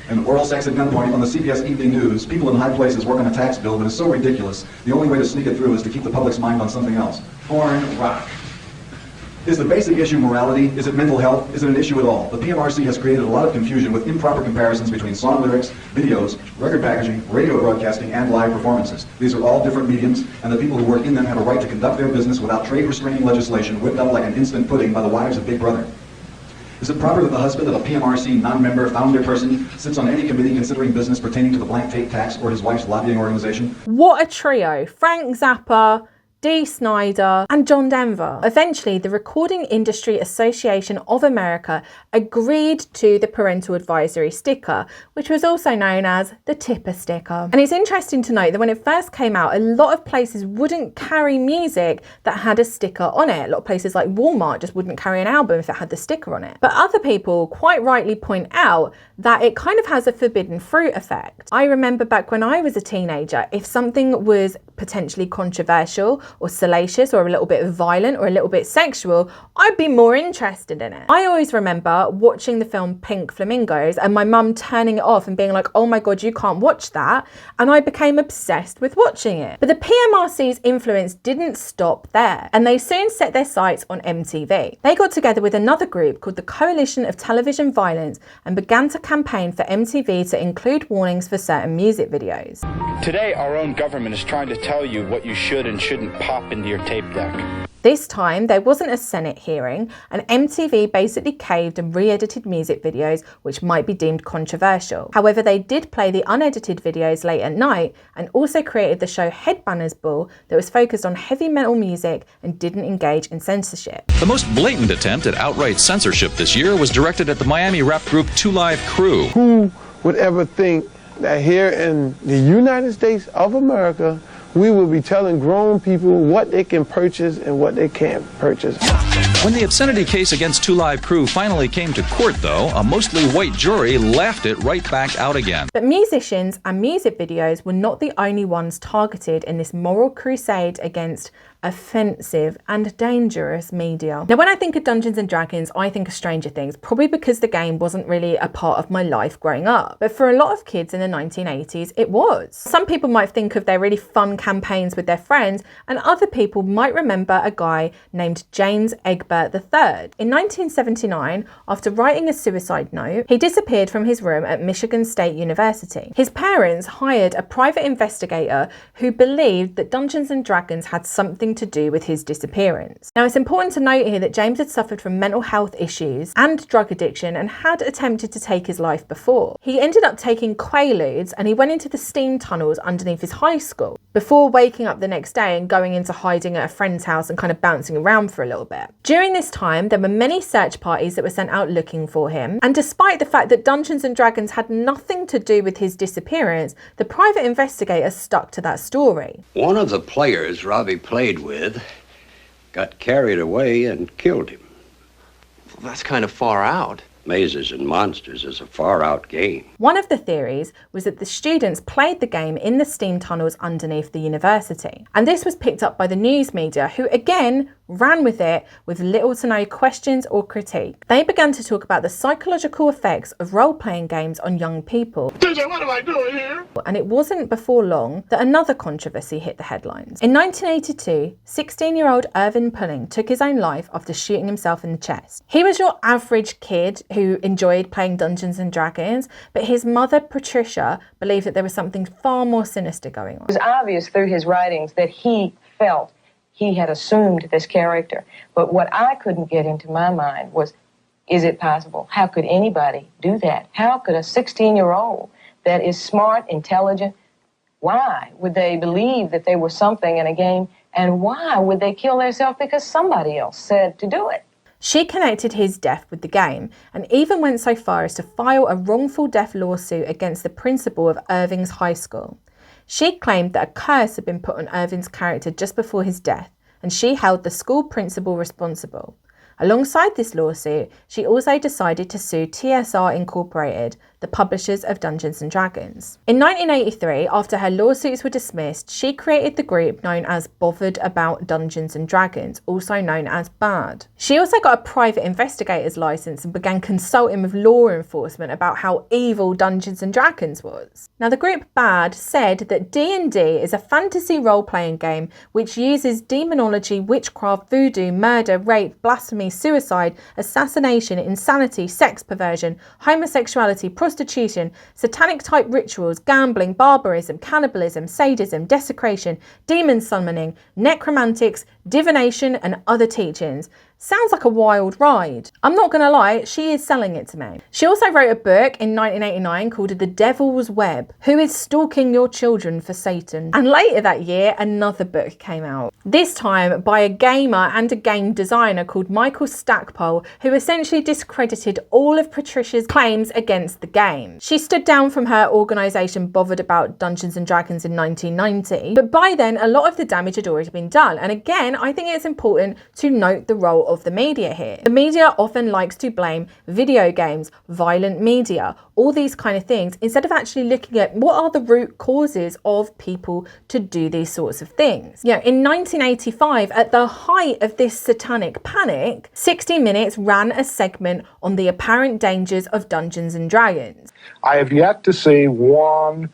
Speaker 22: and oral sex at gunpoint on the CBS Evening News, people in high places work on a tax bill that is so ridiculous, the only way to sneak it through is to keep the public's mind on something else. Porn, rock. Is the basic issue morality? Is it mental health? Is it an issue at all? The PMRC has created a lot of confusion with improper comparisons between song lyrics, videos, record packaging, radio broadcasting, and live performances. These are all different mediums, and the people who work in them have a right to conduct their business without trade-restraining legislation whipped up like an instant pudding by the wives of Big Brother. Is it proper that the husband of a PMRC non-member founder person sits on any committee considering business pertaining to the blank tape tax or his wife's lobbying organization?
Speaker 1: What a trio. Frank Zappa, Dee Snider, and John Denver. Eventually, the Recording Industry Association of America agreed to the parental advisory sticker, which was also known as the Tipper sticker. And it's interesting to note that when it first came out, a lot of places wouldn't carry music that had a sticker on it. A lot of places like Walmart just wouldn't carry an album if it had the sticker on it. But other people quite rightly point out that it kind of has a forbidden fruit effect. I remember back when I was a teenager, if something was potentially controversial or salacious or a little bit violent or a little bit sexual, I'd be more interested in it. I always remember watching the film Pink Flamingos and my mum turning it off and being like, oh my God, you can't watch that. And I became obsessed with watching it. But the PMRC's influence didn't stop there, and they soon set their sights on MTV. They got together with another group called the Coalition of Television Violence and began to campaign for MTV to include warnings for certain music videos.
Speaker 23: Today, our own government is trying to tell you what you should and shouldn't pop into your tape deck.
Speaker 1: This time, there wasn't a Senate hearing, and MTV basically caved and re-edited music videos which might be deemed controversial. However, they did play the unedited videos late at night and also created the show Headbangers Ball that was focused on heavy metal music and didn't engage in censorship.
Speaker 24: The most blatant attempt at outright censorship this year was directed at the Miami rap group 2 Live Crew.
Speaker 25: Who would ever think that here in the United States of America, we will be telling grown people what they can purchase and what they can't purchase.
Speaker 24: When the obscenity case against 2 Live Crew finally came to court, though, a mostly white jury laughed it right back out again.
Speaker 1: But musicians and music videos were not the only ones targeted in this moral crusade against offensive and dangerous media. Now, when I think of Dungeons and Dragons, I think of Stranger Things, probably because the game wasn't really a part of my life growing up. But for a lot of kids in the 1980s, it was. Some people might think of their really fun campaigns with their friends, and other people might remember a guy named James Egbert III. In 1979, after writing a suicide note, he disappeared from his room at Michigan State University. His parents hired a private investigator who believed that Dungeons and Dragons had something to do with his disappearance. Now, it's important to note here that James had suffered from mental health issues and drug addiction and had attempted to take his life before. He ended up taking Quaaludes and he went into the steam tunnels underneath his high school before waking up the next day and going into hiding at a friend's house and kind of bouncing around for a little bit. During this time, there were many search parties that were sent out looking for him, and despite the fact that Dungeons and Dragons had nothing to do with his disappearance, the private investigator stuck to that story.
Speaker 7: One of the players Robbie played with got carried away and killed him.
Speaker 9: Well, that's kind of far out.
Speaker 7: Mazes and Monsters is a far-out game.
Speaker 1: One of the theories was that the students played the game in the steam tunnels underneath the university. And this was picked up by the news media, who again ran with it with little to no questions or critique. They began to talk about the psychological effects of role-playing games on young people.
Speaker 4: DJ, what am I doing here?
Speaker 1: And it wasn't before long that another controversy hit the headlines. In 1982, 16-year-old Irvin Pulling took his own life after shooting himself in the chest. He was your average kid who enjoyed playing Dungeons and Dragons, but his mother, Patricia, believed that there was something far more sinister going on.
Speaker 10: It was obvious through his writings that he felt he had assumed this character. But what I couldn't get into my mind was, is it possible? How could anybody do that? How could a 16-year-old that is smart, intelligent, why would they believe that they were something in a game? And why would they kill themselves because somebody else said to do it?
Speaker 1: She connected his death with the game and even went so far as to file a wrongful death lawsuit against the principal of Irving's high school. She claimed that a curse had been put on Irving's character just before his death, and she held the school principal responsible. Alongside this lawsuit, she also decided to sue TSR Incorporated, the publishers of Dungeons and Dragons. In 1983, after her lawsuits were dismissed, she created the group known as Bothered About Dungeons and Dragons, also known as BAD. She also got a private investigator's license and began consulting with law enforcement about how evil Dungeons and Dragons was. Now, the group BAD said that D&D is a fantasy role-playing game which uses demonology, witchcraft, voodoo, murder, rape, blasphemy, suicide, assassination, insanity, sex perversion, homosexuality, prostitution, satanic-type rituals, gambling, barbarism, cannibalism, sadism, desecration, demon summoning, necromantics, divination, and other teachings. Sounds like a wild ride. I'm not gonna lie, she is selling it to me. She also wrote a book in 1989 called The Devil's Web, Who is Stalking Your Children for Satan? And later that year, another book came out. This time by a gamer and a game designer called Michael Stackpole, who essentially discredited all of Patricia's claims against the game. She stood down from her organisation Bothered About Dungeons and Dragons in 1990, but by then a lot of the damage had already been done. And again, I think it's important to note the role of the media here. The media often likes to blame video games, violent media, all these kind of things, instead of actually looking at what are the root causes of people to do these sorts of things. You know, in 1985, at the height of this satanic panic, 60 Minutes ran a segment on the apparent dangers of Dungeons and Dragons.
Speaker 11: I have yet to see one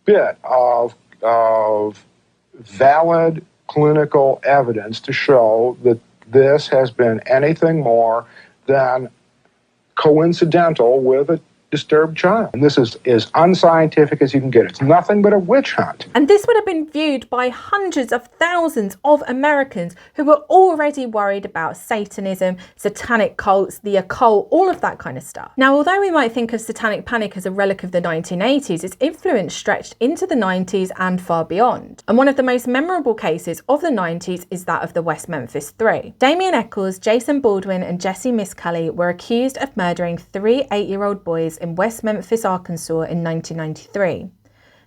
Speaker 11: bit of valid clinical evidence to show that this has been anything more than coincidental with a disturbed child. And this is as unscientific as you can get. It's nothing but a witch hunt.
Speaker 1: And this would have been viewed by hundreds of thousands of Americans who were already worried about Satanism, satanic cults, the occult, all of that kind of stuff. Now, although we might think of satanic panic as a relic of the 1980s, its influence stretched into the 90s and far beyond. And one of the most memorable cases of the 90s is that of the West Memphis Three. Damien Echols, Jason Baldwin, and Jesse Miscalley were accused of murdering 3 8-year-old boys in West Memphis, Arkansas in 1993.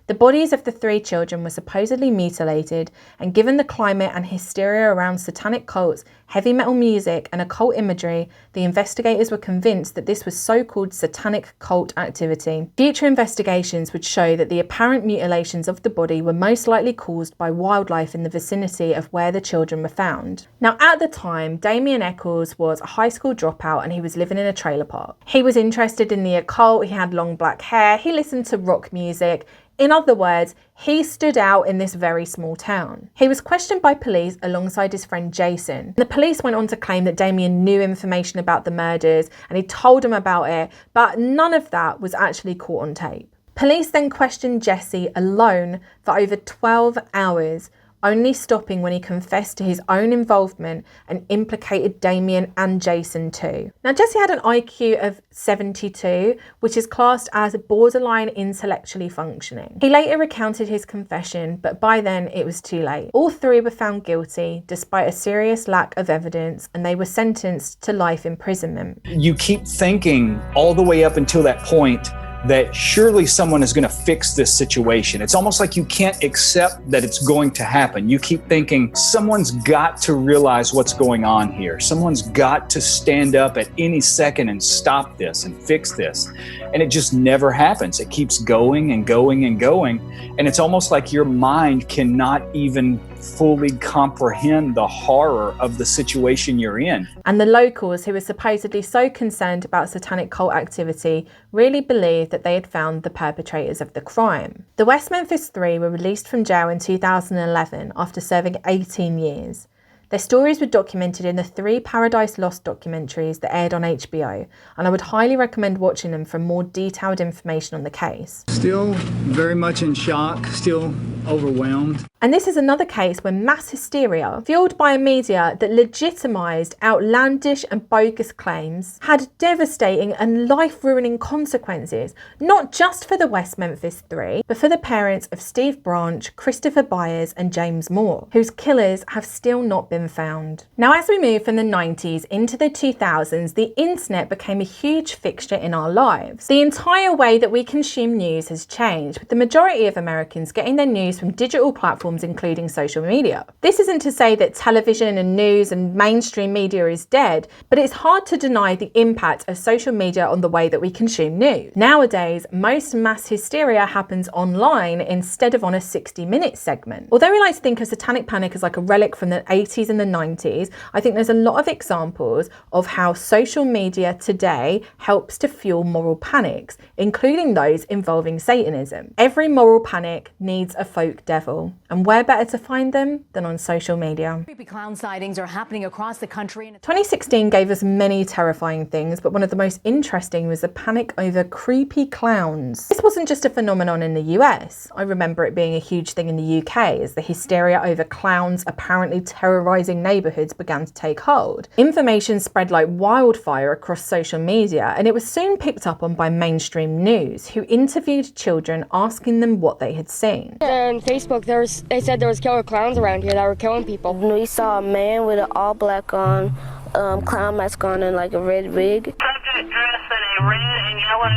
Speaker 1: The bodies of the 3 children were supposedly mutilated, and given the climate and hysteria around satanic cults, heavy metal music, and occult imagery, the investigators were convinced that this was so-called satanic cult activity. Future investigations would show that the apparent mutilations of the body were most likely caused by wildlife in the vicinity of where the children were found. Now, at the time, Damien Echols was a high school dropout and he was living in a trailer park. He was interested in the occult, he had long black hair, he listened to rock music. In other words, he stood out in this very small town. He was questioned by police alongside his friend Jason. The police went on to claim that Damien knew information about the murders and he told them about it, but none of that was actually caught on tape. Police then questioned Jesse alone for over 12 hours, only stopping when he confessed to his own involvement and implicated Damien and Jason too. Now, Jesse had an IQ of 72, which is classed as borderline intellectually functioning. He later recounted his confession, but by then it was too late. All three were found guilty despite a serious lack of evidence, and they were sentenced to life imprisonment.
Speaker 2: You keep thinking all the way up until that point that surely someone is going to fix this situation. It's almost like you can't accept that it's going to happen. You keep thinking someone's got to realize what's going on here. Someone's got to stand up at any second and stop this and fix this. And it just never happens. It keeps going and going and going. And it's almost like your mind cannot even fully comprehend the horror of the situation you're in.
Speaker 1: And the locals, who were supposedly so concerned about satanic cult activity, really believed that they had found the perpetrators of the crime. The West Memphis Three were released from jail in 2011 after serving 18 years. Their stories were documented in the 3 Paradise Lost documentaries that aired on HBO, and I would highly recommend watching them for more detailed information on the case.
Speaker 12: Still very much in shock, still overwhelmed.
Speaker 1: And this is another case where mass hysteria, fueled by a media that legitimised outlandish and bogus claims, had devastating and life-ruining consequences, not just for the West Memphis Three, but for the parents of Steve Branch, Christopher Byers and James Moore, whose killers have still not been found. Now, as we move from the 90s into the 2000s, the internet became a huge fixture in our lives. The entire way that we consume news has changed, with the majority of Americans getting their news from digital platforms including social media. This isn't to say that television and news and mainstream media is dead, but it's hard to deny the impact of social media on the way that we consume news. Nowadays, most mass hysteria happens online instead of on a 60-minute segment. Although we like to think of satanic panic as like a relic from the 80s and the 90s, I think there's a lot of examples of how social media today helps to fuel moral panics, including those involving Satanism. Every moral panic needs a folk devil, and where better to find them than on social media?
Speaker 13: Creepy clown sightings are happening across the country.
Speaker 1: 2016 gave us many terrifying things, but one of the most interesting was the panic over creepy clowns. This wasn't just a phenomenon in the US. I remember it being a huge thing in the UK as the hysteria over clowns apparently terrorizing neighborhoods began to take hold. Information spread like wildfire across social media, and it was soon picked up on by mainstream news, who interviewed children asking them what they had seen.
Speaker 14: On Facebook, they said there was killer clowns around here that were killing people.
Speaker 15: We saw a man with an all black on, clown mask on, and like a red wig.
Speaker 14: Subject dressed in a red and yellow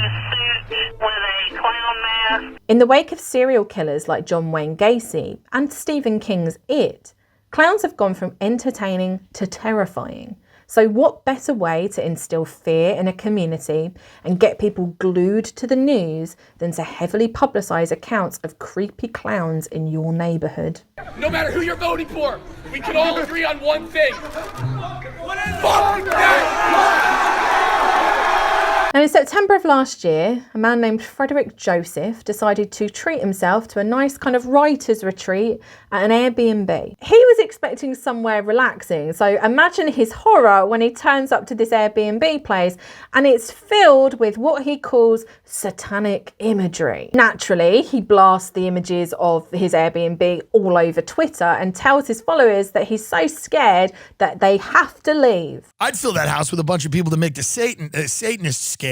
Speaker 14: suit with a clown mask.
Speaker 1: In the wake of serial killers like John Wayne Gacy and Stephen King's It, clowns have gone from entertaining to terrifying. So what better way to instill fear in a community and get people glued to the news than to heavily publicise accounts of creepy clowns in your neighbourhood?
Speaker 16: No matter who you're voting for, we can all agree on one thing. Fuck that!
Speaker 1: Now, in September of last year, a man named Frederick Joseph decided to treat himself to a nice kind of writer's retreat at an Airbnb. He was expecting somewhere relaxing, so imagine his horror when he turns up to this Airbnb place and it's filled with what he calls satanic imagery. Naturally, he blasts the images of his Airbnb all over Twitter and tells his followers that he's so scared that they have to leave.
Speaker 17: I'd fill that house with a bunch of people to make the Satanists scared.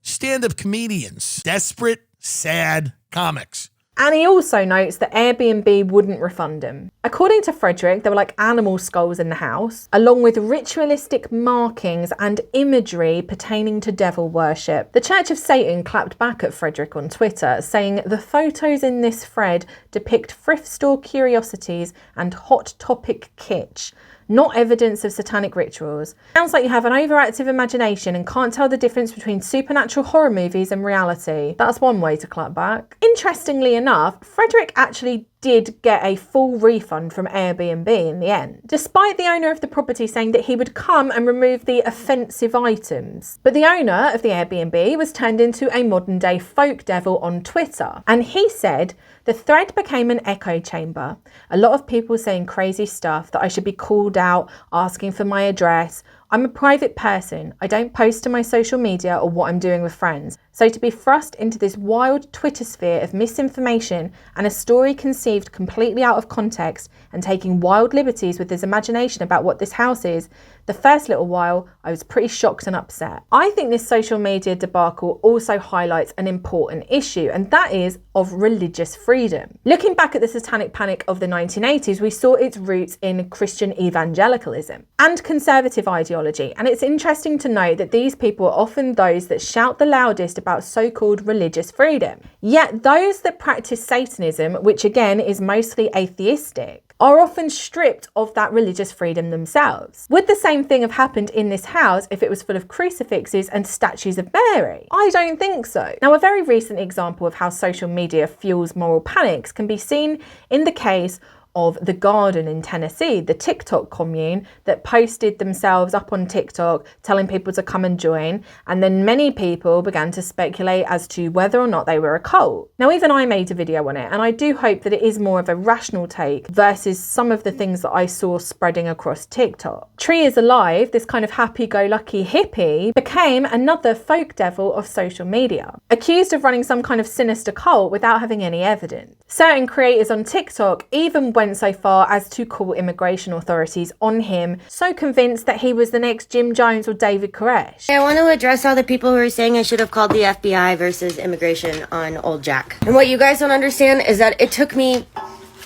Speaker 17: Stand-up comedians. Desperate, sad comics.
Speaker 1: And he also notes that Airbnb wouldn't refund him. According to Frederick, there were like animal skulls in the house, along with ritualistic markings and imagery pertaining to devil worship. The Church of Satan clapped back at Frederick on Twitter, saying the photos in this thread depict thrift store curiosities and hot topic kitsch, not evidence of satanic rituals. Sounds like you have an overactive imagination and can't tell the difference between supernatural horror movies and reality. That's one way to clap back. Interestingly enough, Frederick actually did get a full refund from Airbnb in the end, despite the owner of the property saying that he would come and remove the offensive items. But the owner of the Airbnb was turned into a modern day folk devil on Twitter, and he said, "The thread became an echo chamber. A lot of people saying crazy stuff, that I should be called out, asking for my address. I'm a private person. I don't post to my social media or what I'm doing with friends. So to be thrust into this wild Twitter sphere of misinformation and a story conceived completely out of context and taking wild liberties with his imagination about what this house is, the first little while I was pretty shocked and upset. I think this social media debacle also highlights an important issue, and that is of religious freedom. Looking back at the Satanic Panic of the 1980s, we saw its roots in Christian evangelicalism and conservative ideology, and it's interesting to note that these people are often those that shout the loudest about so-called religious freedom. Yet those that practice Satanism, which again is mostly atheistic, are often stripped of that religious freedom themselves. Would the same thing have happened in this house if it was full of crucifixes and statues of Mary? I don't think so. Now, a very recent example of how social media fuels moral panics can be seen in the case of The Garden in Tennessee, the TikTok commune that posted themselves up on TikTok telling people to come and join, and then many people began to speculate as to whether or not they were a cult. Now, even I made a video on it, and I do hope that it is more of a rational take versus some of the things that I saw spreading across TikTok. Tree is Alive, this kind of happy-go-lucky hippie, became another folk devil of social media, accused of running some kind of sinister cult without having any evidence. Certain creators on TikTok even went so far as to call immigration authorities on him, so convinced that he was the next Jim Jones or David Koresh.
Speaker 3: I want to address all the people who are saying I should have called the FBI versus immigration on old Jack. And what you guys don't understand is that it took me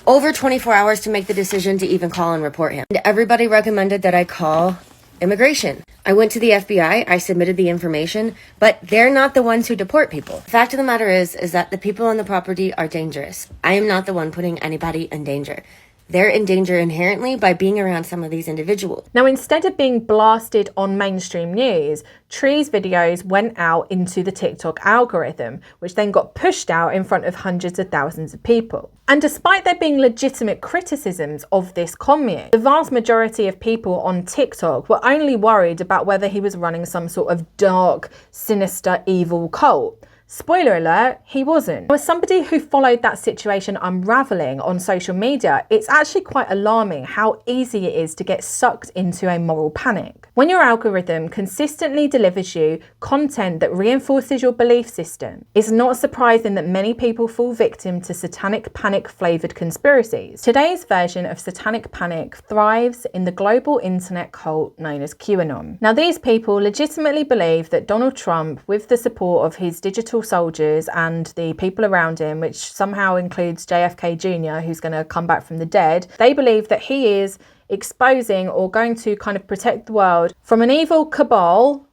Speaker 3: over 24 hours to make the decision to even call and report him. And everybody recommended that I call immigration. I went to the FBI, I submitted the information, but they're not the ones who deport people. The fact of the matter is that the people on the property are dangerous. I am not the one putting anybody in danger. They're in danger inherently by being around some of these individuals.
Speaker 1: Now, instead of being blasted on mainstream news, Tree's videos went out into the TikTok algorithm, which then got pushed out in front of hundreds of thousands of people. And despite there being legitimate criticisms of this commune, the vast majority of people on TikTok were only worried about whether he was running some sort of dark, sinister, evil cult. Spoiler alert, he wasn't. As somebody who followed that situation unraveling on social media, it's actually quite alarming how easy it is to get sucked into a moral panic. When your algorithm consistently delivers you content that reinforces your belief system, it's not surprising that many people fall victim to satanic panic flavoured conspiracies. Today's version of satanic panic thrives in the global internet cult known as QAnon. Now, these people legitimately believe that Donald Trump, with the support of his digital soldiers and the people around him, which somehow includes JFK Jr., who's going to come back from the dead, they believe that he is exposing or going to kind of protect the world from an evil cabal,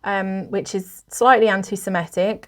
Speaker 1: which is slightly anti-Semitic,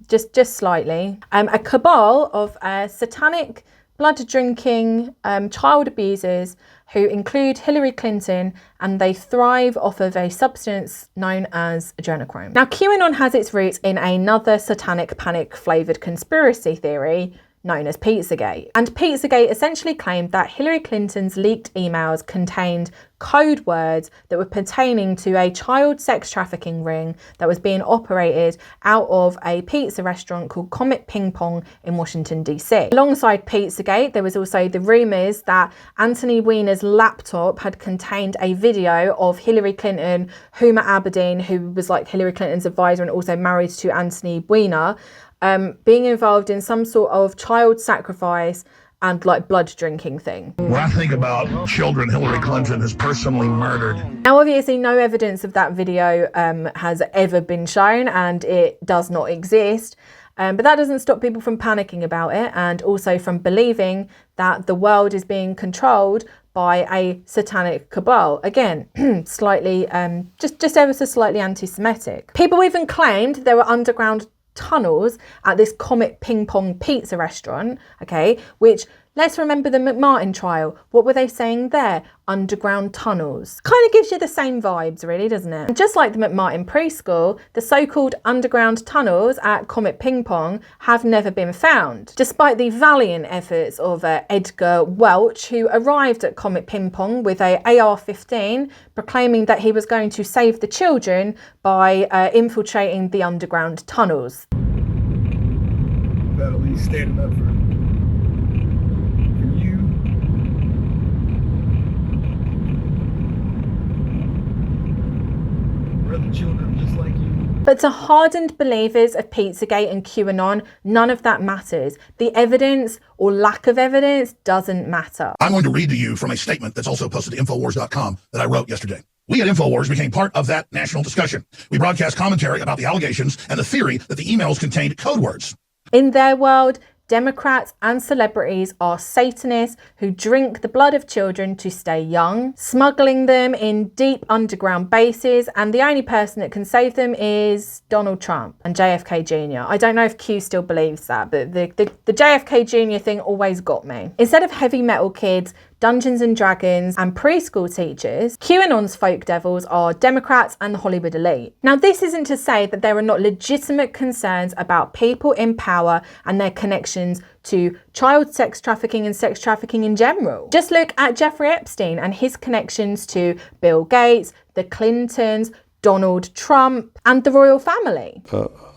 Speaker 1: just slightly, a cabal of satanic, blood-drinking child abusers who include Hillary Clinton, and they thrive off of a substance known as adrenochrome. Now, QAnon has its roots in another satanic panic-flavoured conspiracy theory known as Pizzagate. And Pizzagate essentially claimed that Hillary Clinton's leaked emails contained code words that were pertaining to a child sex trafficking ring that was being operated out of a pizza restaurant called Comet Ping Pong in Washington, D.C. Alongside Pizzagate, there was also the rumours that Anthony Weiner's laptop had contained a video of Hillary Clinton, Huma Abedin, who was like Hillary Clinton's advisor and also married to Anthony Weiner, being involved in some sort of child sacrifice and like blood drinking thing.
Speaker 8: When I think about children Hillary Clinton has personally murdered.
Speaker 1: Now, obviously no evidence of that video has ever been shown, and it does not exist. But that doesn't stop people from panicking about it, and also from believing that the world is being controlled by a satanic cabal. Again, slightly, just ever so slightly anti-Semitic. People even claimed there were underground tunnels at this Comet Ping Pong pizza restaurant, okay, which, let's remember the McMartin trial. What were they saying there? Underground tunnels. Kind of gives you the same vibes, really, doesn't it? And just like the McMartin preschool, the so-called underground tunnels at Comet Ping Pong have never been found, despite the valiant efforts of Edgar Welch, who arrived at Comet Ping Pong with a AR-15, proclaiming that he was going to save the children by infiltrating the underground tunnels.
Speaker 8: Better leave standing up for you. Brother
Speaker 12: children just like you.
Speaker 1: But to hardened believers of Pizzagate and QAnon, none of that matters. The evidence or lack of evidence doesn't matter.
Speaker 8: I'm going to read to you from a statement that's also posted to Infowars.com that I wrote yesterday. We at Infowars became part of that national discussion. We broadcast commentary about the allegations and the theory that the emails contained code words.
Speaker 1: In their world, Democrats and celebrities are Satanists who drink the blood of children to stay young, smuggling them in deep underground bases, and the only person that can save them is Donald Trump and JFK Jr. I don't know if Q still believes that, but the JFK Jr. thing always got me. Instead of heavy metal kids, Dungeons and Dragons and preschool teachers, QAnon's folk devils are Democrats and the Hollywood elite. Now, this isn't to say that there are not legitimate concerns about people in power and their connections to child sex trafficking and sex trafficking in general. Just look at Jeffrey Epstein and his connections to Bill Gates, the Clintons, Donald Trump, and the royal family.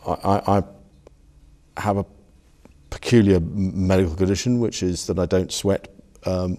Speaker 5: I have a peculiar medical condition, which is that I don't sweat,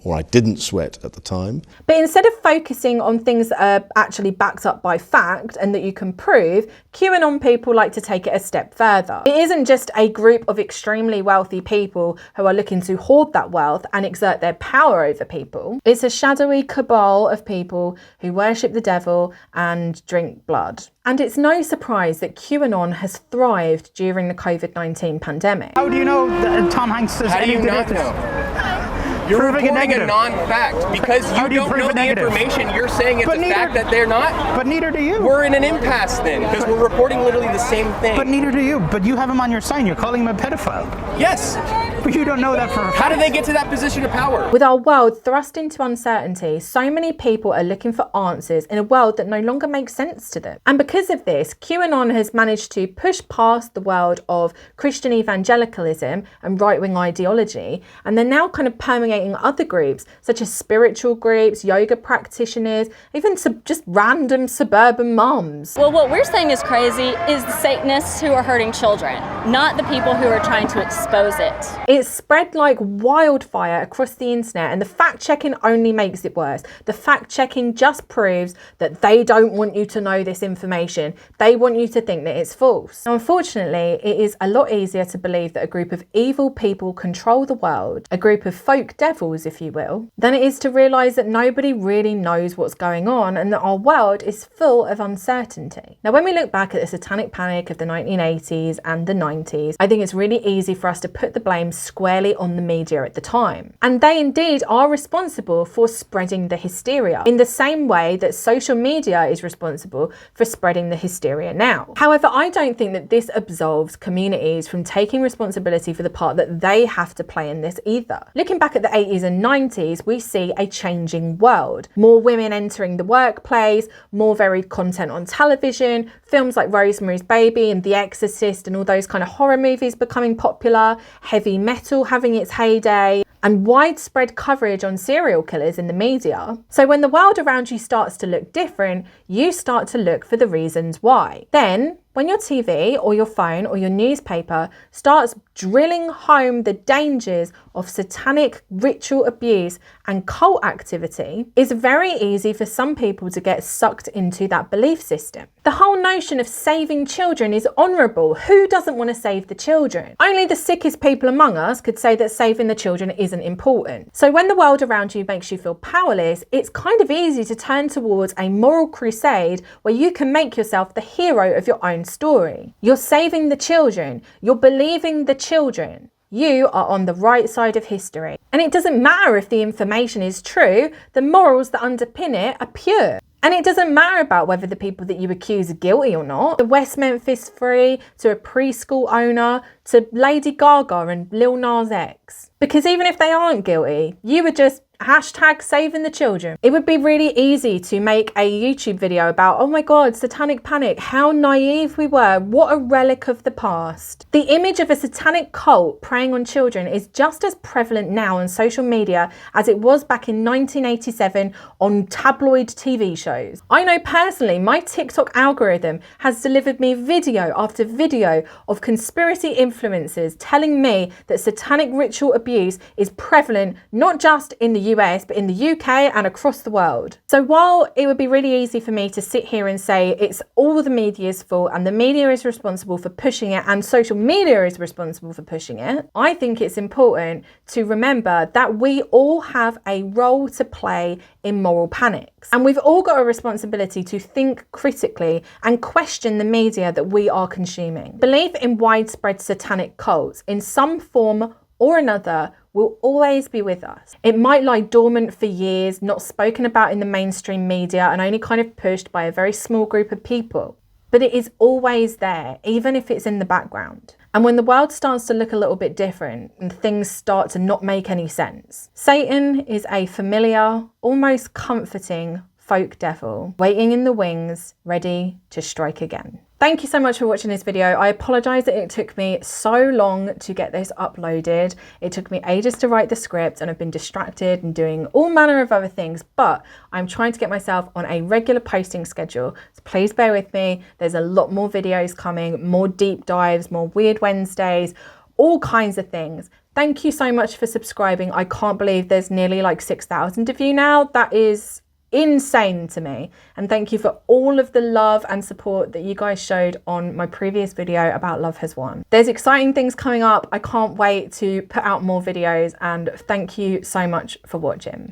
Speaker 5: or I didn't sweat at the time.
Speaker 1: But instead of focusing on things that are actually backed up by fact and that you can prove, QAnon people like to take it a step further. It isn't just a group of extremely wealthy people who are looking to hoard that wealth and exert their power over people. It's a shadowy cabal of people who worship the devil and drink blood. And it's no surprise that QAnon has thrived during the COVID-19 pandemic.
Speaker 12: How do you know that Tom Hanks is
Speaker 16: How do you not know? You're reporting a non-fact. Because you don't know the information, you're saying it's a fact that they're not?
Speaker 12: But neither do you.
Speaker 16: We're in an impasse then, because we're reporting literally the same thing.
Speaker 12: But neither do you. But you have him on your sign. You're calling him a pedophile.
Speaker 16: Yes.
Speaker 12: But you don't know that for a fact.
Speaker 16: How did they get to that position of power?
Speaker 1: With our world thrust into uncertainty, so many people are looking for answers in a world that no longer makes sense to them. And because of this, QAnon has managed to push past the world of Christian evangelicalism and right-wing ideology, and they're now kind of permeating other groups, such as spiritual groups, yoga practitioners, even just random suburban moms.
Speaker 6: Well, what we're saying is crazy is the Satanists who are hurting children, not the people who are trying to expose it.
Speaker 1: It's spread like wildfire across the internet, and the fact-checking only makes it worse. The fact-checking just proves that they don't want you to know this information. They want you to think that it's false. Now, unfortunately, it is a lot easier to believe that a group of evil people control the world, a group of folk devils, if you will, than it is to realise that nobody really knows what's going on and that our world is full of uncertainty. Now, when we look back at the satanic panic of the 1980s and the 90s, I think it's really easy for us to put the blame squarely on the media at the time. And they indeed are responsible for spreading the hysteria in the same way that social media is responsible for spreading the hysteria now. However, I don't think that this absolves communities from taking responsibility for the part that they have to play in this either. Looking back at the 80s and 90s, we see a changing world. More women entering the workplace, more varied content on television, films like Rosemary's Baby and The Exorcist and all those kind of horror movies becoming popular, heavy metal having its heyday, and widespread coverage on serial killers in the media. So when the world around you starts to look different, you start to look for the reasons why. Then, when your TV or your phone or your newspaper starts drilling home the dangers of satanic ritual abuse and cult activity, it's very easy for some people to get sucked into that belief system. The whole notion of saving children is honourable. Who doesn't want to save the children? Only the sickest people among us could say that saving the children isn't important. So when the world around you makes you feel powerless, it's kind of easy to turn towards a moral crusade where you can make yourself the hero of your own story. You're saving the children. You're believing the children. You are on the right side of history. And it doesn't matter if the information is true, the morals that underpin it are pure. And it doesn't matter about whether the people that you accuse are guilty or not. The West Memphis Free, to a preschool owner, to Lady Gaga and Lil Nas X. Because even if they aren't guilty, you would just hashtag saving the children. It would be really easy to make a YouTube video about, oh my God, satanic panic, how naive we were, what a relic of the past. The image of a satanic cult preying on children is just as prevalent now on social media as it was back in 1987 on tabloid TV shows. I know personally, my TikTok algorithm has delivered me video after video of conspiracy influencers telling me that satanic ritual abuse is prevalent not just in the US, but in the UK and across the world. So while it would be really easy for me to sit here and say it's all the media's fault and the media is responsible for pushing it and social media is responsible for pushing it, I think it's important to remember that we all have a role to play in moral panics. And we've all got a responsibility to think critically and question the media that we are consuming. Belief in widespread satanic cults in some form or another will always be with us. It might lie dormant for years, not spoken about in the mainstream media and only kind of pushed by a very small group of people. But it is always there, even if it's in the background. And when the world starts to look a little bit different and things start to not make any sense, Satan is a familiar, almost comforting folk devil waiting in the wings, ready to strike again. Thank you so much for watching this video. I apologize that it took me so long to get this uploaded. It took me ages to write the script and I've been distracted and doing all manner of other things, but I'm trying to get myself on a regular posting schedule. So please bear with me. There's a lot more videos coming, more deep dives, more Weird Wednesdays, all kinds of things. Thank you so much for subscribing. I can't believe there's nearly like 6,000 of you now. That is insane to me, and thank you for all of the love and support that you guys showed on my previous video about Love Has Won. There's exciting things coming up. I can't wait to put out more videos, and thank you so much for watching.